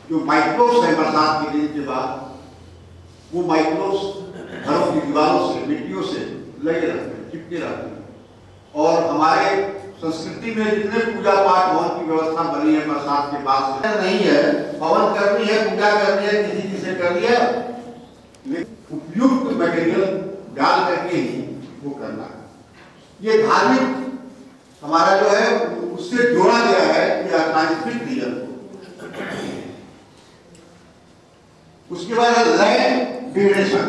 जो माइक्रोब्स है बरसात के दिन के बाद, वो माइक्रोब्स घरों की दीवारों से, मिट्टियों से लगे रहते हैं, चिपके रहते हैं। और हमारे संस्कृति में जितने पूजा पाठ हवन की व्यवस्था बनी है बरसात के बाद से नहीं है, हवन करनी है, पूजा करनी है, किसी से करनी है, उपयुक्त मटेरियल डाल करके ही वो करना है। ये धार्मिक हमारा जो है उससे जोड़ा गया है कि साइंटिफिक रीजन। उसके बाद है लैंड डिग्रेडेशन।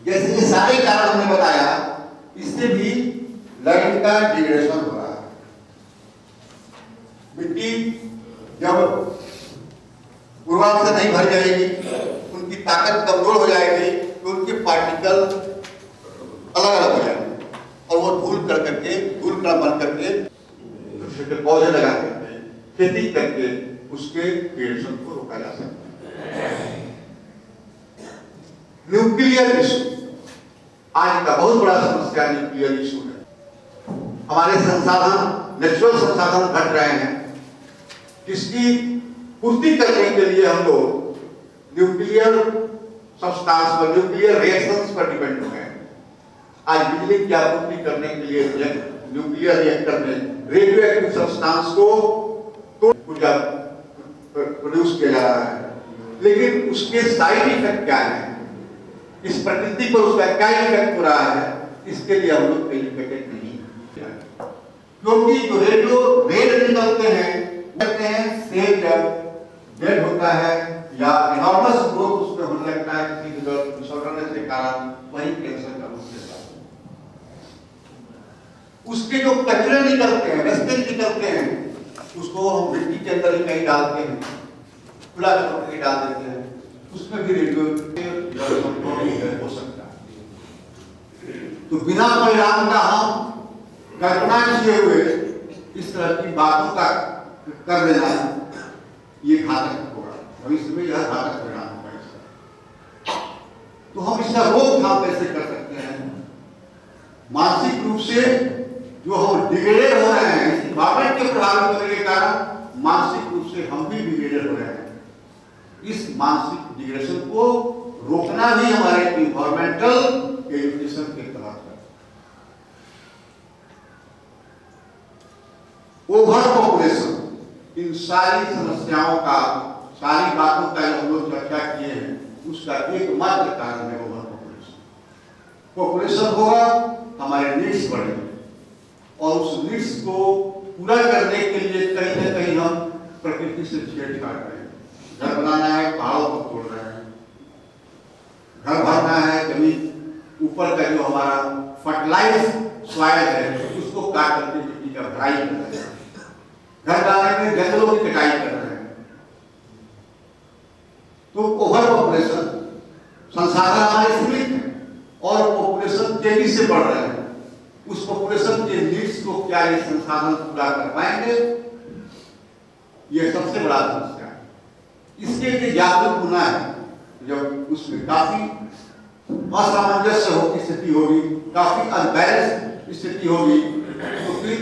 जैसे ये सारे कारण हमने बताया, इससे भी लैंड का डिग्रेडेशन हो रहा है। मिट्टी जब उर्वरक से नहीं भर जाएगी, उनकी ताकत कमजोर हो जाएगी, तो उनके पार्टिकल अलग अलग हो जाएंगे और वो धूल कण बन करके छोटे पौधे लगा करके खेती करके उसके डिग्रेडेशन को रोका जा सकता है। न्यूक्लियर इशू आज का बहुत बड़ा समस्या न्यूक्लियर इशू है। हमारे संसाधन, नेचुरल संसाधन घट रहे हैं, इसकी पूर्ति करने के लिए हम लोग न्यूक्लियर सब्सटेंस पर, न्यूक्लियर रिएक्शंस पर डिपेंड हो गए। आज बिजली की आपूर्ति करने के लिए न्यूक्लियर रिएक्टर में रेडियो एक्टिव सब्सटेंस को प्रोड्यूस किया जा रहा है, लेकिन उसके साइड इफेक्ट क्या है, इस प्रकृति पर उसका क्या इफेक्ट हो रहा है, इसके लिए हम लोग एजुकेटेड नहीं है। क्योंकि जो रेडियो रेड निकलते हैं, सेल जब डेड होता है या इनॉर्मस ग्रोथ उसमें होने लगता है किसी डिसऑर्डर के कारण, वही कैंसर का रूप लेता है। उसके जो कचरे निकलते हैं, वेस्टेज निकलते हैं, उसको हम मिट्टी के अंदर ही कहीं डालते हैं, खुला छोड़ के डाल देते हैं, उसमें भी रेडियो हो सकता है। तो बिना परिणाम का हम कल्पना किए हुए इस तरह की बातों का कर देना, ये घातक होगा, भविष्य में यह घातक परिणाम होगा इसका। तो हम इसका रोकथाम कैसे कर सकते हैं? मानसिक रूप से जो हम डिग्रेडेड हो रहे हैं इस इन्वायरमेंट के प्रभावित होने के कारण मानसिक रूप से हम भी डिग्रेडेड हो रहे हैं। इस मानसिक डिग्रेडेशन को रोकना भी हमारे इन्वायरमेंटल एजुकेशन के तहत है। ओवर पॉपुलेशन, इन सारी समस्याओं का, सारी बातों का हम लोग चर्चा किए हैं, उसका एकमात्र कारण है ओवर पॉपुलेशन। पॉपुलेशन होगा, हमारे नीड्स बढ़ेंगे और उस नीड्स को पूरा करने के लिए कहीं ना कहीं हम प्रकृति से छेड़छाड़ रहे हैं। घर बनाना है, पहाड़ों को तोड़ रहे हैं, घर भरना है, जमीन ऊपर का जो हमारा फर्टिलाइज सॉइल है उसको काट करके मिट्टी का भराई कर रहे हैं, घर बनाने में जंगलों की कटाई कर रहे हैं। तो ओवर पॉपुलेशन, संसाधन हमारे सीमित है और पॉपुलेशन तेजी से बढ़ रहे हैं। उस पॉपुलेशन के नीड्स को क्या ये संसाधन पूरा कर पाएंगे, ये सबसे बड़ा समस्या है। इसके लिए जागरूक होना है। जब उसमें काफी असामंजस्य की स्थिति होगी, काफी अनबैलेंस स्थिति होगी, तो फिर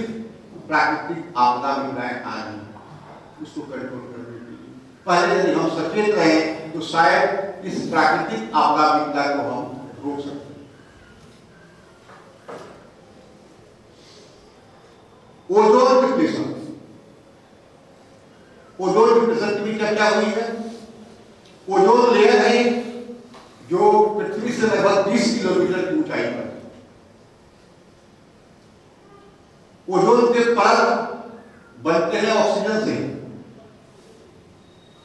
प्राकृतिक आपदा विधाएं आएंगी उसको कंट्रोल करने के लिए। पहले यदि हम सचेत रहे तो शायद इस प्राकृतिक आपदा विधा को हम रोक सकते हैं। ओजोन डिप्लेशन, ओजोन डिप्लेशन की भी चर्चा हुई है। ओजोन लेयर है जो पृथ्वी से लगभग 20 किलोमीटर की ऊंचाई पर है। ओजोन के परत बनते हैं ऑक्सीजन से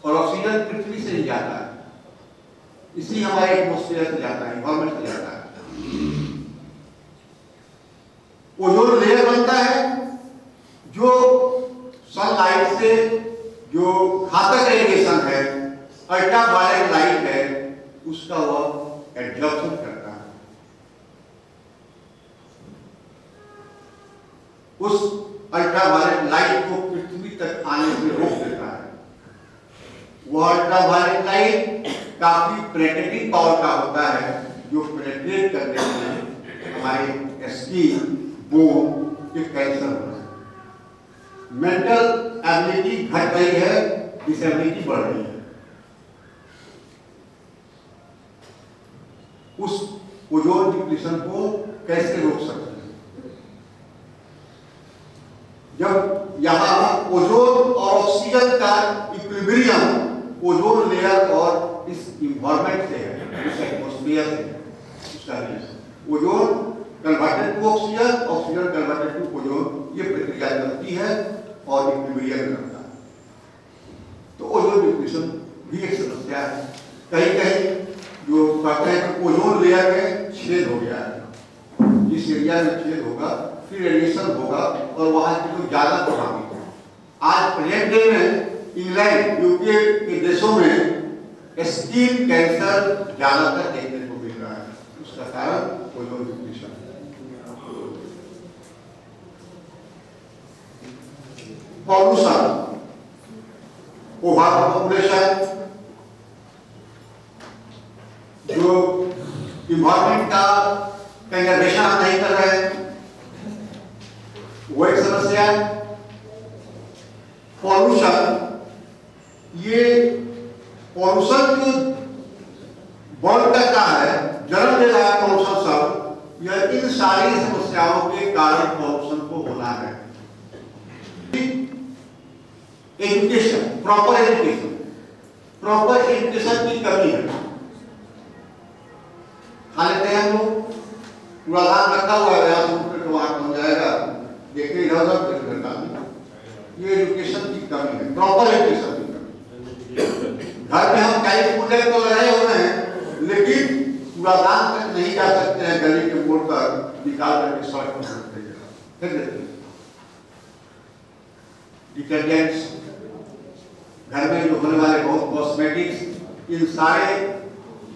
और ऑक्सीजन पृथ्वी से ही जाता है, इसी हमारे एटमॉस्फेयर से जाता है, एनवायरमेंट से जाता है। ओजोन लेयर बनता है जो सनलाइट से जो घातक रेडिएशन है, अल्ट्रावायलेट लाइट है, उसका वह एब्जॉर्प्शन करता है। उस अल्ट्रावायलेट लाइट को पृथ्वी तक आने से रोक देता है। वह अल्ट्रावायलेट लाइट काफी पेनिट्रेटिंग पावर का होता है, जो पेनिट्रेट करने से हमारे स्किन, बोन के कैंसर होता है। मेंटल एबिलिटी घट रही है, डिसेबिलिटी बढ़ रही है। उस ओजोन डिप्लेशन को कैसे रोक सकते हैं? जब यहां ओजोन और ऑक्सीजन का इक्विलिब्रियम ओजोन लेयर और इस इन्वायरमेंट से है, इस एटमॉस्फेयर से, उसका relation ozone converted to oxygen, oxygen converted to ozone, ये प्रक्रिया चलती है और इक्विलिब्रियम करता है। तो ओजोन डिप्लेशन भी एक समस्या है। कहीं कहीं जो कहते हैं कि ओजोन लेयर में छेद हो गया है, जिस एरिया में छेद होगा फिर रेडिएशन होगा और वहां के लोग ज्यादा प्रभावित हैं। आज प्रेजेंट डे में इंग्लैंड, यूके के देशों में स्किन कैंसर ज्यादातर देखने को मिल रहा है। उसका कारण ओजोन डिप्लेशन है। पॉल्यूशन, ओवर पॉपुलेशन, जो इन्वायरमेंट का कंजर्वेशन हम नहीं कर रहे हैं, वो एक समस्या है। पॉल्यूशन, ये पॉल्यूशन जो बढ़ करता है, जन्म दे रहा है पॉल्यूशन सब, यह इन सारी समस्याओं के कारण पॉल्यूशन को होना है। एजुकेशन, प्रॉपर एजुकेशन की कमी है। खा लेते हैं हम लोग, कूड़ादान रखा हुआ है, यहाँ से वहां पहुंच जाएगा, देखिए इधर उधर डाल। ये एजुकेशन की कमी है, प्रॉपर एजुकेशन की कमी। घर में हम कैलकुलेटर तो लगाए हुए हैं, लेकिन कूड़ादान तक नहीं जा सकते हैं, गली के मोड़ पर निकाल करके सड़क पर फेंक देते हैं। डिटर्जेंट्स, घर में जो होने वाले बहुत कॉस्मेटिक्स, इन सारे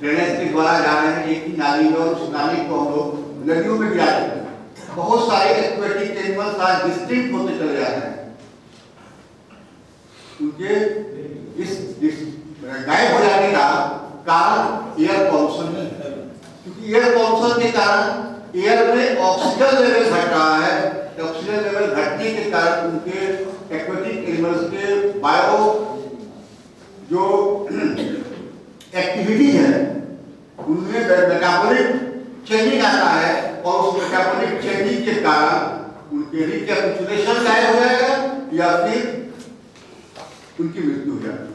ड्रेनेज के द्वारा जा रहे हैं एक ही नाली में, और उस नाली को हम लोग नदियों में गिरा देते हैं। बहुत सारे एक्वेटिक एनिमल्स आज डिस्ट्रिक्ट होते चले जा रहे हैं, उनके इस गायब हो जाने का कारण एयर पॉल्यूशन है। क्योंकि एयर पॉल्यूशन के कारण एयर में ऑक्सीजन लेवल घट रहा है, घटने के कारण उनके एक्वेटिक एनिमल्स के बायो जो एक्टिविटीज है उनमें मेटाबॉलिक चेंजिंग आता है और उस मेटाबॉलिक चेंजिंग के कारण उनके रिकैपिचुलेशन गायब हो जाएगा या फिर उनकी मृत्यु हो जाएगी।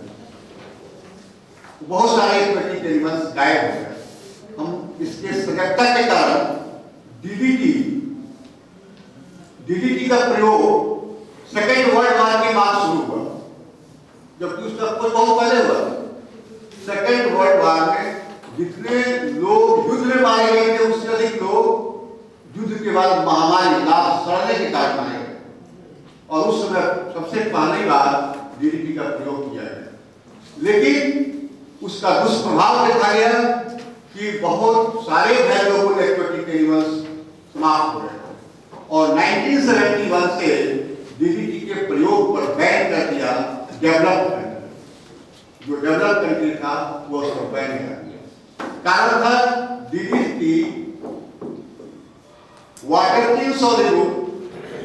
बहुत सारे एक्वेटिक एनिमल्स गायब हो गए। हम इसके सजगता के कारण डीडीटी का प्रयोग सेकेंड वर्ल्ड वॉर के बाद शुरू हुआ, जबकि उसका कोई बहुत पहले हुआ। सेकेंड वर्ल्ड वॉर में जितने लोग युद्ध में मारे गए थे उससे अधिक लोग युद्ध के बाद महामारी लाश सड़ने के कारण मारे गए और उस समय सबसे पहली बार डीडीटी का प्रयोग किया गया। लेकिन उसका दुष्प्रभाव देखा गया कि बहुत सारे वैल्यूएबल एक्वेटिक एनिमल्स समाप्त हो गए और 1971 से डीडीटी के प्रयोग पर बैन कर दिया। डेवलप्ड जो डेवलप कंट्री था वो उसको बैन कर दिया। कारण था डीडीटी वाटर इनसॉल्युबल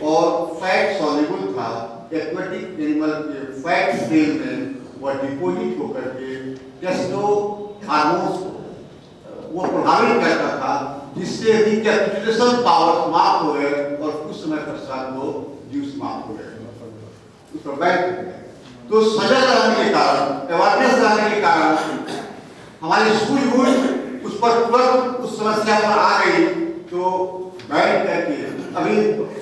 और फैट सॉल्युबल था। एक्वेटिक एनिमल के फैट सेल में वो डिपोजिट होकर के टेस्टो हार्मोन्स वो प्रभावित करता था, जिससे रिकैपिचुलेशन पावर समाप्त हो गए और कुछ समय पश्चात वो जीव समाप्त हो गए। उसको बैन कर दिया। तो सजग रहने के कारण, अवेयरनेस रहने के कारण हमारी सूझबूझ उस पर तुरंत उस समस्या पर आ गई, तो बैन करके अभी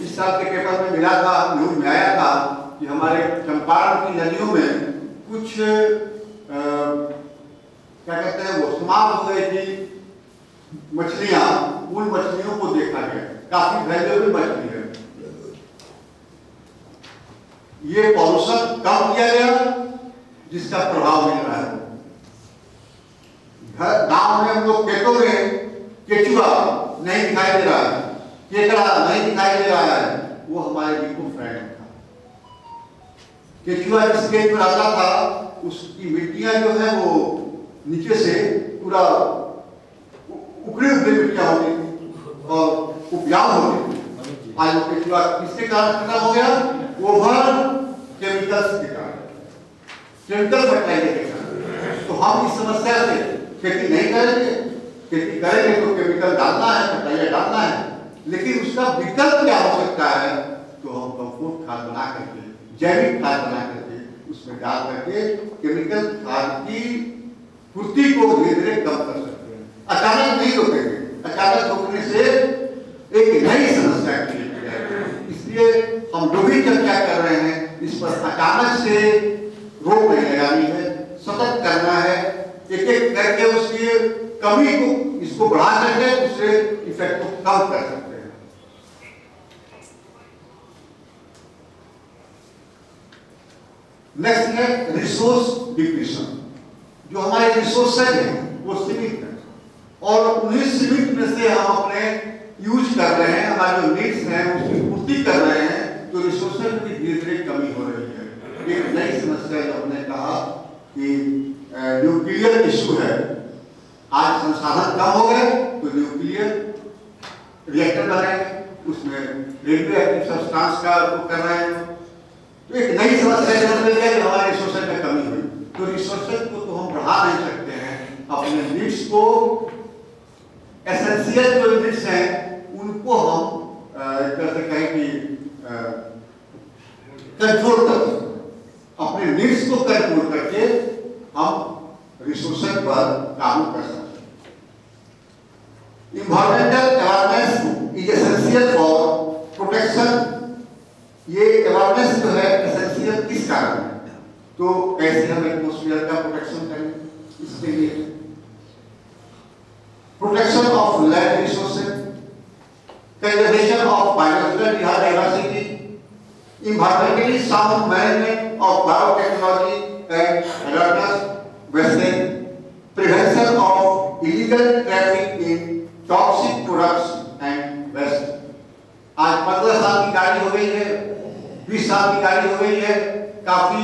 इस साल के पेपर में मिला था, न्यूज में आया था कि हमारे चंपारण की नदियों में कुछ क्या कहते हैं वो समाप्त हो गई थी मछलियां। उन मछलियों को देखा गया, काफी वैल्यूएबल मछली है। ये पॉल्यूशन कम किया गया जिसका प्रभाव मिल रहा है। गांव में हम लोग खेतों में केचुआ नहीं दिखाई दे रहा है, केकड़ा नहीं दिखाई दे रहा है, वो हमारे इको फ्रेंड था। केचुआ जिस खेत में रहता था उसकी मिट्टियां जो है वो नीचे से पूरा उखड़ी उखड़ी मिट्टियां होती थी और उपजाऊ होती थी। आज वो केचुआ किसके कारण खत्म हो गया? ओवर केमिकल्स के कारण, केमिकल फर्टिलाइजर के कारण। तो हम इस समस्या से खेती नहीं करेंगे, खेती करेंगे तो केमिकल डालना है, फर्टिलाइजर डालना है, लेकिन उसका विकल्प क्या हो सकता है? तो हम कंपोस्ट खाद बना करके, जैविक खाद बना करके उसमें डाल करके केमिकल खाद की पूर्ति को धीरे धीरे कम कर सकते हैं। अचानक नहीं रोकेंगे, अचानक रोकने से एक नई समस्या क्रिएट हो जाएगी। इसलिए हम जो भी चर्चा कर रहे हैं इस पर अचानक से रोक नहीं लगानी है, सतत करना है, एक एक करके उसकी कमी को इसको बढ़ा करके उससे इफेक्ट को कम कर सकते हैं। नेक्स्ट है रिसोर्स डिप्लीशन। जो हमारे रिसोर्सेज हैं वो सीमित है और उन्हीं सीमित में से हम अपने यूज कर रहे हैं, हमारे जो नीड्स हैं उसकी पूर्ति कर रहे हैं, तो रिसोर्सेज की धीरे धीरे कमी हो रही है। एक नई समस्या जो हमने कहा कि न्यूक्लियर इशू है। आज संसाधन कम हो गए तो न्यूक्लियर रिएक्टर बनाएंगे, उसमें रेडियो एक्टिव सब्सटेंस का उपयोग कर रहे हैं। तो एक नई समस्या जन्म ले गई, हमारे रिसोर्सेज में कमी हुई। तो रिसोर्सेज को तो हम बढ़ा नहीं सकते हैं, अपने नीड्स को, एसेंशियल जो नीड्स हैं उनको हम एक तरह से कहें कि कंट्रोल कर, अपने नीड्स को कंट्रोल करके हम रिसोर्सेज पर काबू कर सकते हैं। Environmental awareness is essential for protection। ये अवेयरनेस जो है एसेंशियल किस कारण है? तो कैसे हम एटमॉस्फेयर का प्रोटेक्शन करें, इसके लिए protection of land resources, conservation of biological diversity, environmentally sound management of biotechnology and hazardous wastage, prevention of illegal traffic in toxic products and waste। आज 15 साल की गाड़ी हो गई है, 20 साल की गाड़ी हो गई है, काफी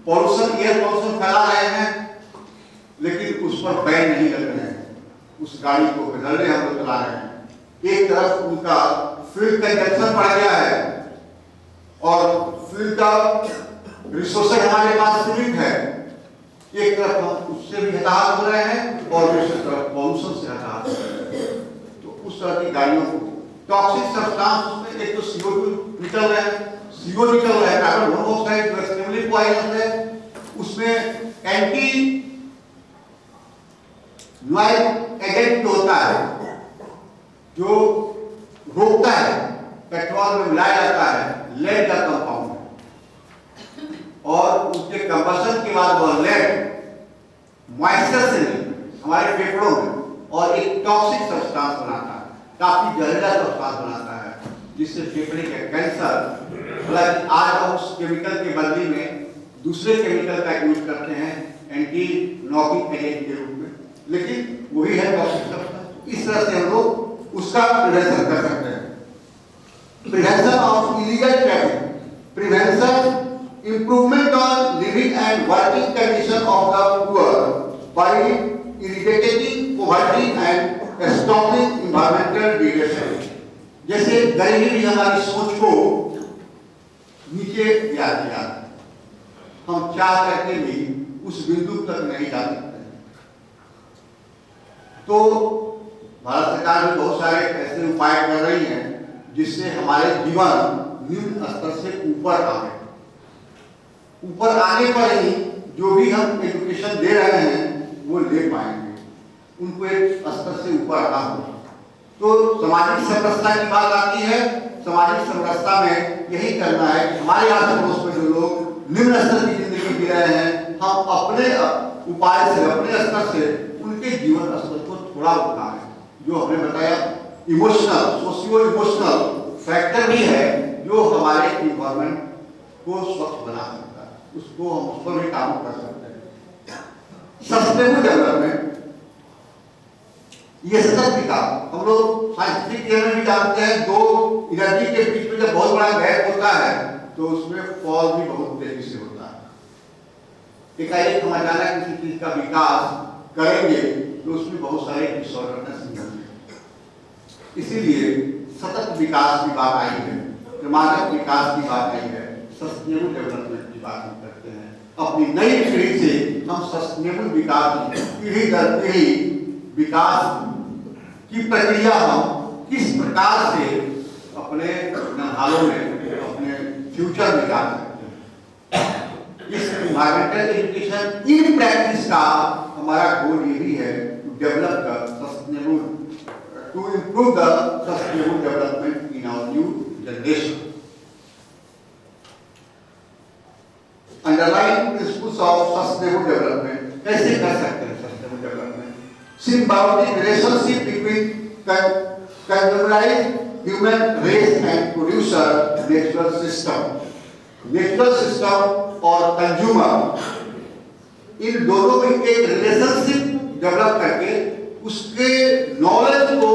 पॉल्यूशन, एयर पॉल्यूशन फैला रहे हैं, लेकिन उस पर बैन नहीं लग रहे हैं। उस गाड़ी को बदलने हम लोग चला रहे हैं। एक तरफ उनका फ्यूल कंजप्शन बढ़ गया है और फिर का रिसोर्सेज हमारे पास सीमित है, एक तरफ हम उससे भी हताहत हो रहे हैं और दूसरी तरफ पॉल्यूशन से हताहत हो रहे हैं। तो उस तरह की गाड़ियों को टॉक्सिक सब्सटेंस उसमें एक तो CO2 निकल रहा है, CO निकल रहा है, कार्बन मोनोऑक्साइड जो स्टिमुलेंट पॉइजन है, उसमें एंटी नॉइज एजेंट होता है जो रोकता है, पेट्रोल में मिलाया जाता है लेड का कंपाउंड, और उसके कंबशन के बाद वह लेड मॉइस्चर से हमारे फेफड़ों में और एक टॉक्सिक सब्सटेंस बनाता है, काफी जहरीला सब्सटेंस बनाता है, जिससे फेफड़े के कैंसर। हालांकि आज हम उस केमिकल के बदले में दूसरे केमिकल का यूज करते हैं एंटी नॉकिंग एजेंट के रूप में, लेकिन वही है टॉक्सिक सब्सटेंस। इस तरह से हम लोग उसका प्रिवेंशन कर सकते हैं। Prevention of illegal traffic, prevention improvement on living and working condition of the poor by eradicating poverty and stopping environmental degradation। जैसे गरीबी भी हमारी सोच को नीचे गिरा दिया, हम चाह करके भी उस बिंदु तक नहीं जा सकते। तो भारत सरकार भी बहुत सारे ऐसे उपाय कर रही है जिससे हमारे जीवन निम्न स्तर से ऊपर आए। ऊपर आने पर ही जो भी हम एजुकेशन दे रहे हैं वो ले पाएंगे, उनको एक स्तर से ऊपर आना होगा। तो सामाजिक समरसता की बात आती है। सामाजिक समरसता में यही करना है कि हमारे आस पड़ोस में जो लोग निम्न स्तर की जिंदगी जी रहे हैं, हम अपने उपाय से, अपने स्तर से उनके जीवन स्तर को थोड़ा उठाएं। जो हमने बताया इमोशनल, सोशियो इमोशनल फैक्टर भी है जो हमारे इन्वायरमेंट को स्वच्छ बना सकता है, उसको हम उस पर भी काम कर सकते हैं। सस्टेनेबल डेवलपमेंट, ये सतत विकास, हम लोग साइंटिफिक में भी जानते हैं, दो एनर्जी के बीच में जब बहुत बड़ा गैप होता है तो उसमें फॉल भी बहुत तेजी से होता है। एकाएक हम अचानक किसी चीज का विकास करेंगे तो उसमें बहुत सारे डिसऑर्डरनेस निकलेंगे। इसीलिए सतत विकास की बात आई है, क्रमागत विकास की बात आई है, सस्टेनेबल डेवलपमेंट की बात हम करते हैं। अपनी नई पीढ़ी से हम सस्टेनेबल विकास, पीढ़ी दर पीढ़ी विकास की प्रक्रिया हम किस प्रकार से अपने नहालों में, अपने फ्यूचर में ला सकते हैं। इस एनवायरमेंटल एजुकेशन इन प्रैक्टिस का हमारा गोल ये भी है to develop the sustainable, to improve the sustainable development in our new generation. Underline principles of sustainable development, कैसे कर सकते हैं sustainable development? Symbiotic relationship between contemporary human race and producer natural system, natural system और कंज्यूमर, इन दोनों में एक रिलेशनशिप डेवलप करके उसके नॉलेज को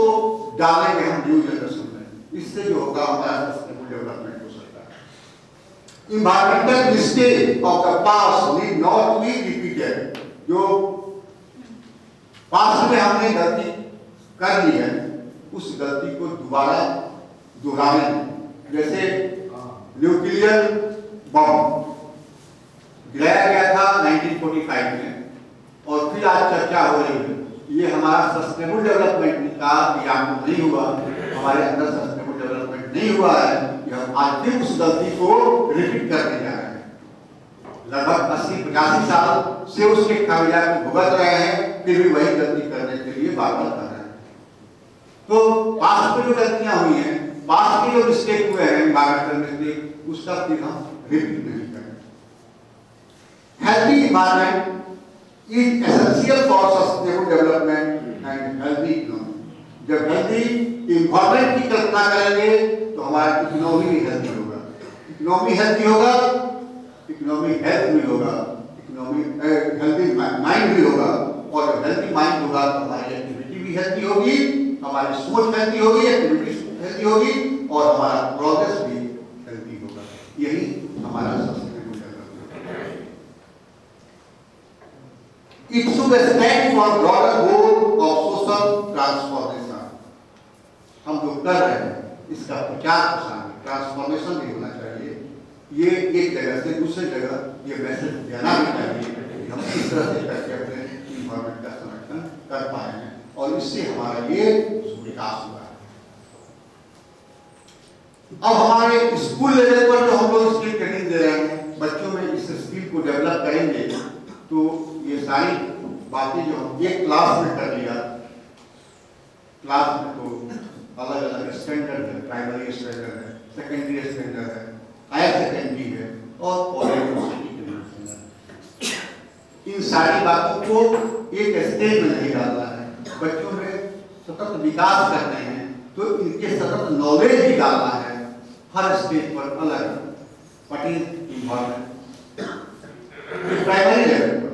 डालेंगे हम न्यू जनरेशन में। इससे जो होगा हमारा सस्टेनेबल डेवलपमेंट हो सकता है। Environmental mistake of the past need not be repeated. जो पास्ट में हमने गलती कर ली है उस गलती को दोबारा दोहराने, जैसे न्यूक्लियर बम गिराया गया था 1945 में और फिर आज चर्चा हो रही है। ये हमारा सस्टेनेबल डेवलपमेंट का एग्जाम्पल नहीं हुआ, हमारे अंदर सस्टेनेबल डेवलपमेंट नहीं हुआ है कि हम आज फिर उस गलती को रिपीट करने जा रहे हैं। लगभग 80-85 साल से उसके खामियाजा को भुगत रहे हैं, फिर भी वही गलती करने के लिए बार बार कर रहे हैं। तो पास्ट में जो गलतियां हुई हैं, पास्ट के जो मिस्टेक हुए हैं, एनवायरमेंटल मिस्टेक, उसका फिर हम रिपीट नहीं करें। Healthy environment is essential for sustainable development and healthy economy. जब हेल्दी एनवायरमेंट की कल्पना करेंगे तो हमारा इकोनॉमी भी हेल्दी होगा। इकोनॉमी हेल्दी होगा, इकोनॉमी हेल्थ भी होगा, इकोनॉमी हेल्दी माइंड भी होगा, और जब हेल्दी माइंड होगा तो हमारी एक्टिविटी भी हेल्दी होगी, हमारी सोच हेल्दी होगी, एक्टिविटी हेल्दी होगी और हमारा प्रोग्रेस भी हेल्दी होगा। यही हमारा सस्टेनेबल डेवलपमेंट है। It should stand for broader goal of social transformation. हम जो कर रहे हैं इसका प्रचार प्रसार, ट्रांसफॉर्मेशन भी होना चाहिए, ये एक जगह से दूसरी जगह ये मैसेज देना भी चाहिए कि हम किस तरह से करके अपने इन्वायरमेंट का संरक्षण कर पाए हैं और इससे हमारा ये विकास हुआ है। अब हमारे स्कूल लेवल पर जो हम लोग स्किल ट्रेनिंग दे रहे हैं, बच्चों में इस स्किल को डेवलप करेंगे तो ये सारी बातें जो हम एक क्लास में कर लिया, क्लास में तो अलग अलग स्टैंडर्ड है, प्राइमरी स्टैंडर्ड है, सेकेंडरी स्टैंडर्ड है, हायर सेकेंडरी है और कॉलेज यूनिवर्सिटी के। इन सारी बातों को एक स्टेज में नहीं डालना है, बच्चों में सतत विकास करते हैं तो इनके सतत नॉलेज भी डालना है हर स्टेज पर अलग पटी इन्वॉल्वमेंट। प्राइमरी लेवल पर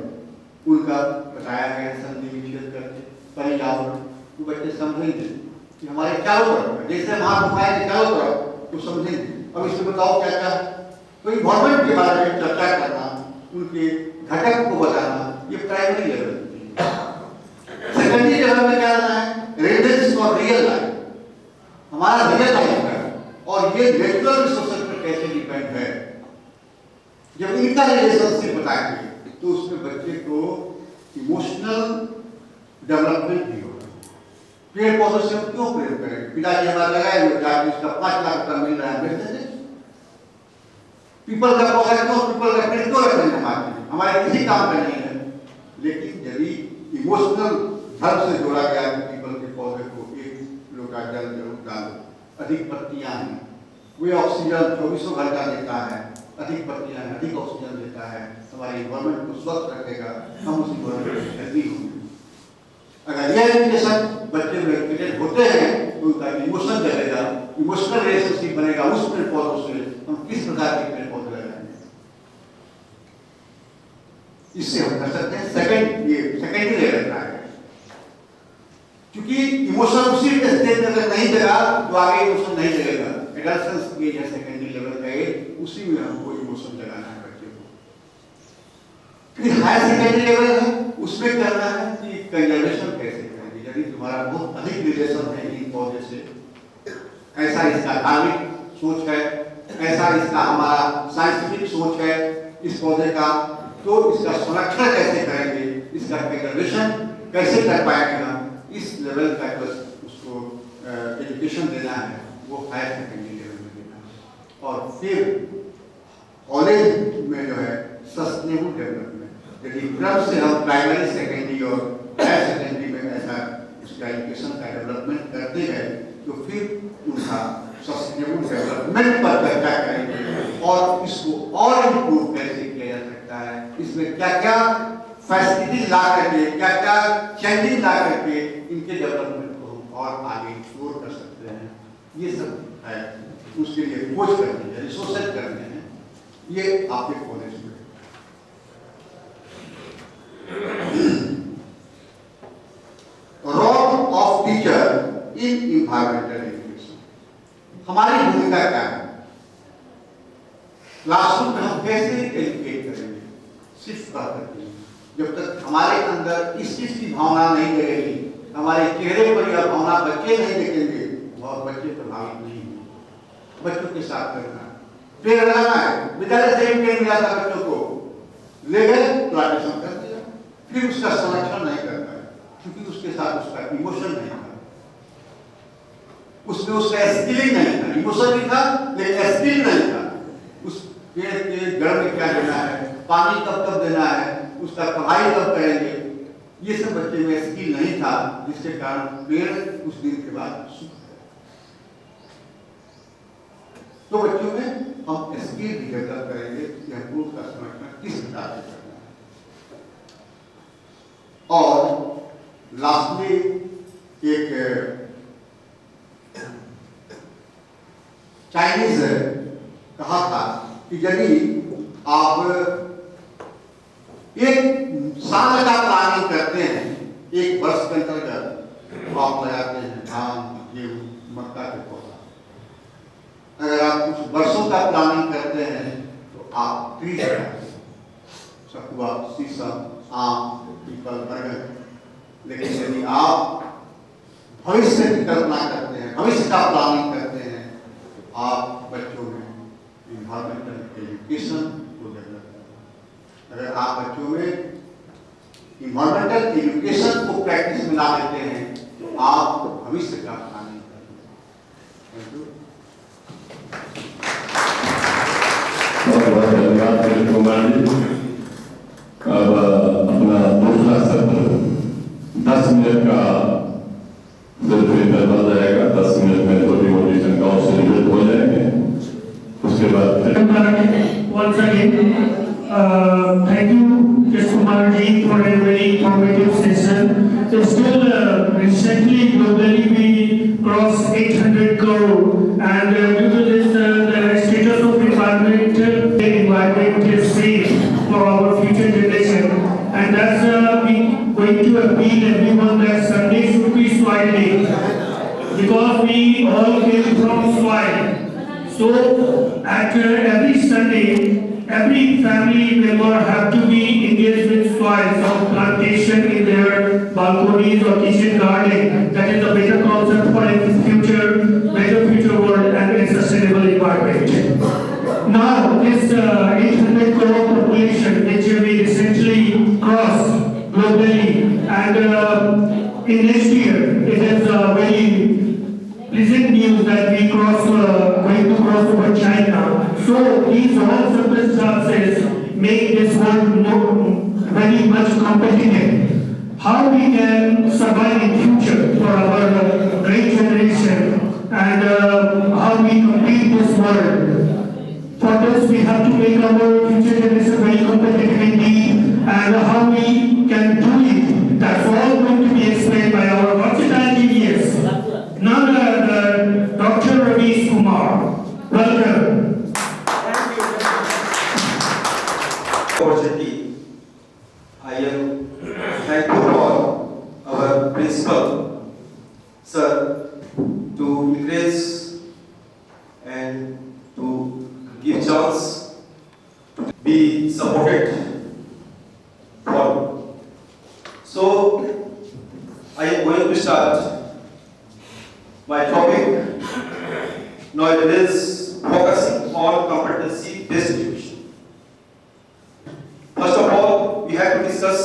उनका बताया गया संधि विच्छेद करके पर्यावरण तो बच्चे समझेंगे कि हमारे चारों तरफ, जैसे हम हाथ उठाएंगे चारों तरफ तो समझेंगे। अब इसमें बताओ क्या क्या है, तो इन्वॉल्वमेंट के बारे में चर्चा करना, उनके घटक को बताना, ये प्राइमरी लेवल। सेकेंडरी लेवल में क्या करना है, रेलेशंस और रियल लाइफ, हमारा रियल लाइफ है और ये नेचुरल रिसोर्सेज पर कैसे डिपेंड है। जब इनका रिलेशनशिप बताएंगे तो उसमें बच्चे को इमोशनल डेवलपमेंट भी होगा। पेड़ पौधों से हम क्यों प्रेम करेंगे, पिताजी हमारा लगाए हुए जाके इसका 5 लाख रुपया मिल रहा है, बेचते हैं। पीपल का पौधा क्यों, पीपल का पेड़ क्यों रखने हमारे किसी काम का नहीं है, लेकिन यदि इमोशनल धर्म से जोड़ा गया है पीपल के पौधे को एक लोटा जल जरूर डालो, अधिक पत्तियां हैं, वे ऑक्सीजन 24 घंटा देता है, अधिक पत्तियां हैं, अधिक ऑक्सीजन देता है, हमारे इन्वायरमेंट को स्वस्थ रखेगा, हम उस इन्वायरमेंट में हेल्दी होंगे। अगर यह एजुकेशन बच्चे में एजुकेटेड होते हैं तो उनका इमोशन जगेगा, इमोशनल रिलेशनशिप बनेगा उस पेड़ पौधों से, हम किस प्रकार के पेड़ पौधे लगाएंगे, इससे हम कर सकते हैं। सेकेंडरी लेवल का है, क्योंकि इमोशन उसी स्टेज में अगर नहीं जगा तो आगे इमोशन नहीं जगेगा। एडल्सेंस की या सेकेंडरी लेवल का है, उसी में हमको इमोशन जगाना है बच्चे को। फिर हायर सेकेंडरी लेवल है, उसमें करना है कि कंजर्वेशन कैसे करेंगे। यदि तुम्हारा बहुत अधिक रिलेशन है इन पौधे से, ऐसा इसका धार्मिक सोच है, ऐसा इसका हमारा साइंटिफिक सोच है इस पौधे का, तो इसका संरक्षण कैसे करेंगे, इसका कंजर्वेशन कैसे कर पाएंगे हम, इस लेवल का बस उसको एजुकेशन देना है, वो हायर सेकेंडरी लेवल में देना है। और फिर कॉलेज में जो है सस्टेनेबल डेवलपमेंट, यदि क्रम से हम प्राइमरी सेकेंडरी और हायर सेकेंडरी में ऐसा उसका एजुकेशन का डेवलपमेंट करते गए तो फिर उनका सस्टेनेबल डेवलपमेंट पर चर्चा करेंगे और इसको और इम्प्रूव कैसे किया जा सकता है, इसमें क्या क्या फैसिलिटीज ला करके, क्या क्या चेंजिंग ला करके इनके डेवलपमेंट को हम और आगे एक्सप्लोर कर सकते हैं। ये सब है, उसके लिए खोज करनी है, रिसोर्सेज करने हैं, ये आपके कॉलेज में। Role of teacher in environmental education, हमारी भूमिका क्या है, क्लासरूम में हम कैसे एजुकेट करेंगे, सिर्फ बात करते हैं। जब तक हमारे अंदर इस चीज की भावना नहीं रहेगी, हमारे चेहरे पर यह भावना बच्चे नहीं देखेंगे, और बच्चे प्रभावित नहीं होंगे। बच्चों के साथ करना है, पेड़ लगाना है, विद्यालय से पेड़ मिला था बच्चों को, ले गए प्लांटेशन कर दिया, फिर उसका संरक्षण नहीं करता है क्योंकि उसके साथ उसका इमोशन नहीं था, उसमें उसका स्किलिंग नहीं था। इमोशन भी था लेकिन स्किल नहीं था। उस पेड़ के जड़ में क्या देना है, पानी कब कब देना है, उसका पढ़ाई कब करेंगे, ये सब बच्चे में स्किल नहीं था, जिसके कारण पेड़ कुछ दिन के बाद सूख गया। तो बच्चों में हम स्किल भी डेवलप करेंगे कि हमको उसका संरक्षण किस प्रकार से करना है। और लास्टली एक चाइनीज कहा था कि यदि आप एक साल का प्लानिंग करते हैं, एक वर्ष के अंतर्गत आप लगाते हैं धान, गेहूं, मक्का के पौधा, अगर आप कुछ वर्षों का प्लानिंग करते हैं तो आप 30 सकुआ, शीशम, आम, पीपल, बरगद। लेकिन यदि आप भविष्य की कल्पना करते हैं, भविष्य का प्लानिंग करते हैं, तो आप बच्चों में इन्वायरमेंटल एजुकेशन को डेवलप करना। अगर आप बच्चों में इन्वायरमेंटल एजुकेशन को प्रैक्टिस में ला देते हैं तो आप भविष्य का प्लानिंग करेंगे। बहुत बहुत धन्यवाद दिलीप कुमार जी। अब अपना दूसरा सत्र 10 मिनट का बन जाएगा। 10 मिनट में छोटी मोटी शंकाओं से निवृत्त हो जाएंगे। उसके बाद once again, thank you, Mr. Kumar ji, for a very informative session. So still recently globally we crossed 800 crore, and due to this the status of environment is safe for our future generation, and that's we going to appeal everyone that Sunday should be soil day, because we all came from soil. So at every Sunday, every family member have to be engaged with soil, some plantation in their balconies or kitchen garden. That is a better concept for a better future world and a sustainable environment. Now this 800 crore population which we recently crossed globally, and in next year it is very pleasant news that we going to cross over China. So these all circumstances make this world very much competitive. How we can survive in future for our great generation, and how we compete this world. For this we have to make our future generation very competitive indeed, and how we can do it. That's all going to be explained by our versatile genius, none other than Dr. Ramesh Kumar. Welcome. Opportunity. I am thankful for our principal, sir, to encourage and to give chance to be supported for. So I am going to start my topic. Now it is focusing on competency-based education. First of all, we have to discuss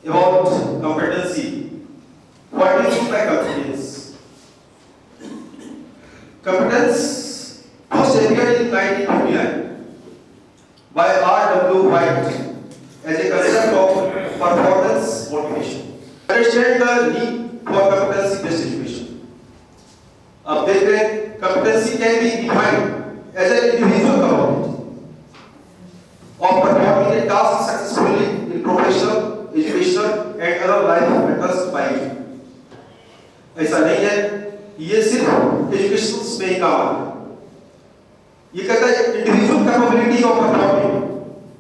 about competency. What is meant by competence? Competence first appeared in 1929 by R.W. White as a concept of performance motivation. Understand the need for competency-based education. अब देख रहे हैं competency can be defined as an individual capability of performing a task successfully in professional, educational and other life matters by you. ऐसा नहीं है ये सिर्फ एजुकेशनल में ही काम है। ये कहता है individual capability of performing,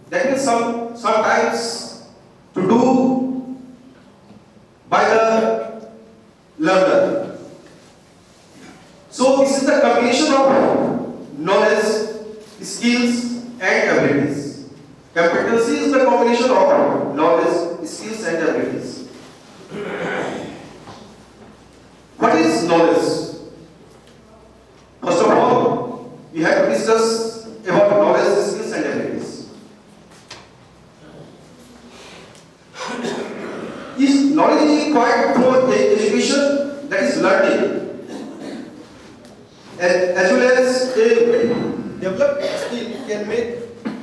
that means sometimes to do by the learner. So this is the combination of knowledge, skills and abilities. Competency is the combination of knowledge, skills and abilities. What is knowledge? First of all, we have to discuss about knowledge, skills and abilities. Is knowledge is required for education, that is learning, as well as a developed skill can make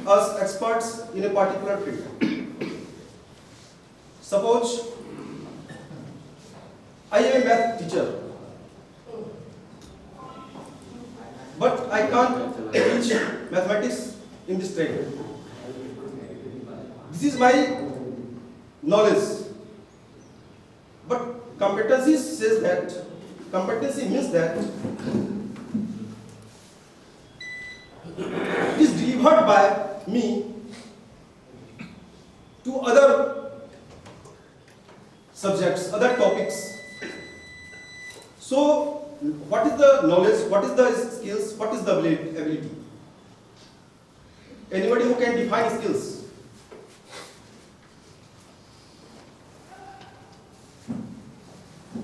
us experts in a particular field. Suppose I am a math teacher, but I can't teach mathematics in this trade. This is my knowledge, but competency says that competency means that it is delivered by me to other subjects, other topics. So, what is the knowledge, what is the skills, what is the ability? Anybody who can define skills?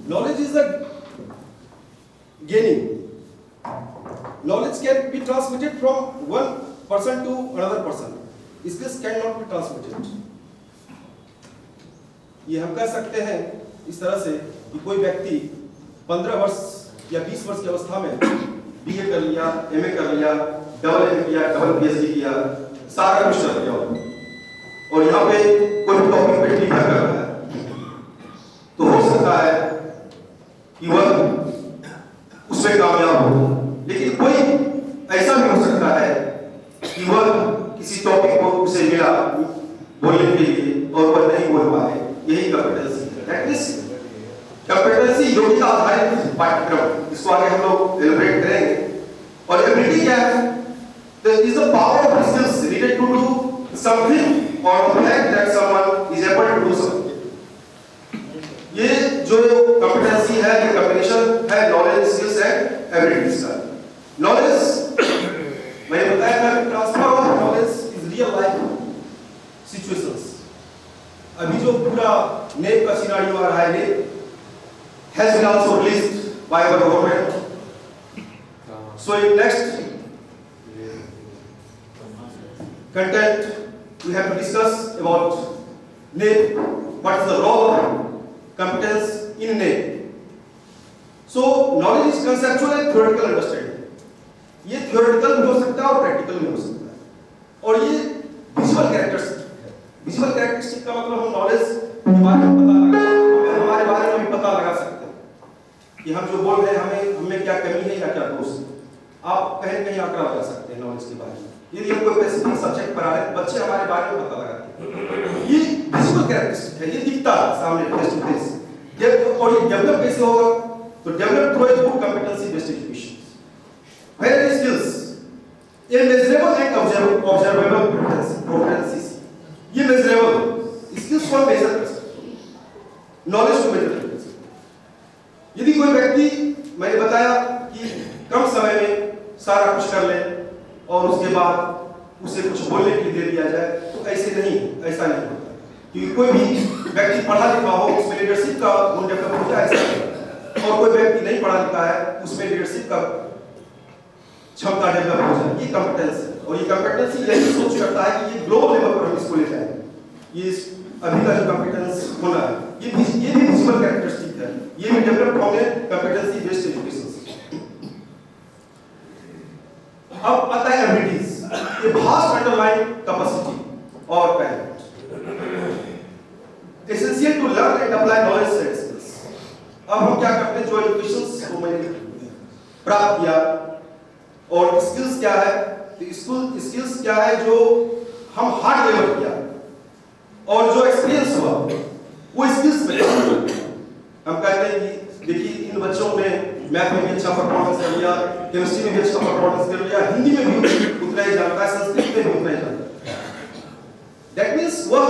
Knowledge is a gaining. Knowledge can be transmitted from one person to another person. Skills cannot be transmitted. ये हम कह सकते हैं इस तरह से कि कोई व्यक्ति 15 वर्ष या 20 वर्ष की अवस्था में BA कर लिया, MA कर लिया, डबल MA किया, डबल PhD किया, सारा कुछ कर लिया और यहाँ पे कोई टॉपिक पे टीका कर रहा है, तो हो सकता है कि वह उसमें कामयाब हो, लेकिन कोई ऐसा भी हो सकता है कि वह किसी टॉपिक को उसे मिला बोलने के लिए और वह नहीं बोल पाए। यही कॉम्पिटेंसी है। दैट मींस कॉम्पिटेंसी योग्यता आधारित पाठ्यक्रम, इसको आगे हम लोग एलिब्रेट करेंगे। और एबिलिटी क्या है? There is the power of skills needed to do something or the fact that someone is able to do something. ये जो कॉम्पिटेंसी है, ये कॉम्बिनेशन है नॉलेज, स्किल्स एंड एबिलिटीज का। नॉलेज मैंने बताया था कि transfer of knowledge is real life situations. अभी जो पूरा नेप का सिनेरियो आ रहा है, NEP has been also released by our government. So in next content we have to discuss about NAEP, what is the role of competence in NAEP. So knowledge is conceptual and theoretical understanding. ये theoretical भी हो सकता है और practical भी हो सकता है, और ये visual characteristic है। visual characteristic का मतलब हम knowledge के बारे में पता लगा, हमारे बारे में भी पता लगा सकते हैं कि हम जो बोल रहे हैं हमें क्या कमी है या क्या दोष है। आप कहीं कहीं आंकड़ा लगा सकते हैं नॉलेज के बारे में। यदि हम कोई स्पेसिफिक सब्जेक्ट पढ़ा रहे हैं, बच्चे हमारे बारे में पता लगाते हैं। ये विजुअल कैरेक्टरिस्टिक है, ये दिखता है सामने फेस टू फेस। और ये डेवलप कैसे होगा? तो develop through a good competency based education. Where skills are measurable and observable proficiencies, ये मेजरेबल स्किल्स को मेजर कर सकते हैं, नॉलेज को मेजर कर सकते हैं। यदि कोई व्यक्ति, मैंने बताया कि कम समय में सारा कुछ कर ले और उसके बाद उसे कुछ बोलने के लिए दे दिया जाए, तो ऐसा नहीं होता। क्योंकि कोई भी व्यक्ति पढ़ा लिखा हो उसमें लीडरशिप का गुण डेवलप हो जाए, और कोई व्यक्ति नहीं पढ़ा लिखा है उसमें लीडरशिप का क्षमता डेवलप हो जाए। ये कॉम्पिटेंस है, और ये कॉम्पिटेंसी यही सोच करता है कि ये ग्लोबल लेवल पर हम इसको ले जाएंगे। ये अभी का जो कॉम्पिटेंस होना है, ये भी विजुअल कैरेक्टरिस्टिक है, ये भी डेवलप होंगे कॉम्पिटेंसी बेस्ड एजुकेशन से। अब आता है एबिलिटीज, ये भास्ट अंडरलाइन कैपेसिटी और talent, essential to learn and apply knowledge and skills. अब हम क्या करते हैं, जो एजुकेशन को मैंने प्राप्त किया, और स्किल्स क्या है, तो स्किल्स क्या है जो हम हार्ड लेवल किया, और जो एक्सपीरियंस हुआ वो स्किल्स में हम कहते हैं कि देखिए इन बच्चों ने मैथ में भी अच्छा परफॉर्मेंस कर लिया, केमिस्ट्री में भी अच्छा परफॉर्मेंस कर लिया, हिंदी में भी उतना ही जानता है, संस्कृत में भी उतना ही जानता है। दैट मींस वह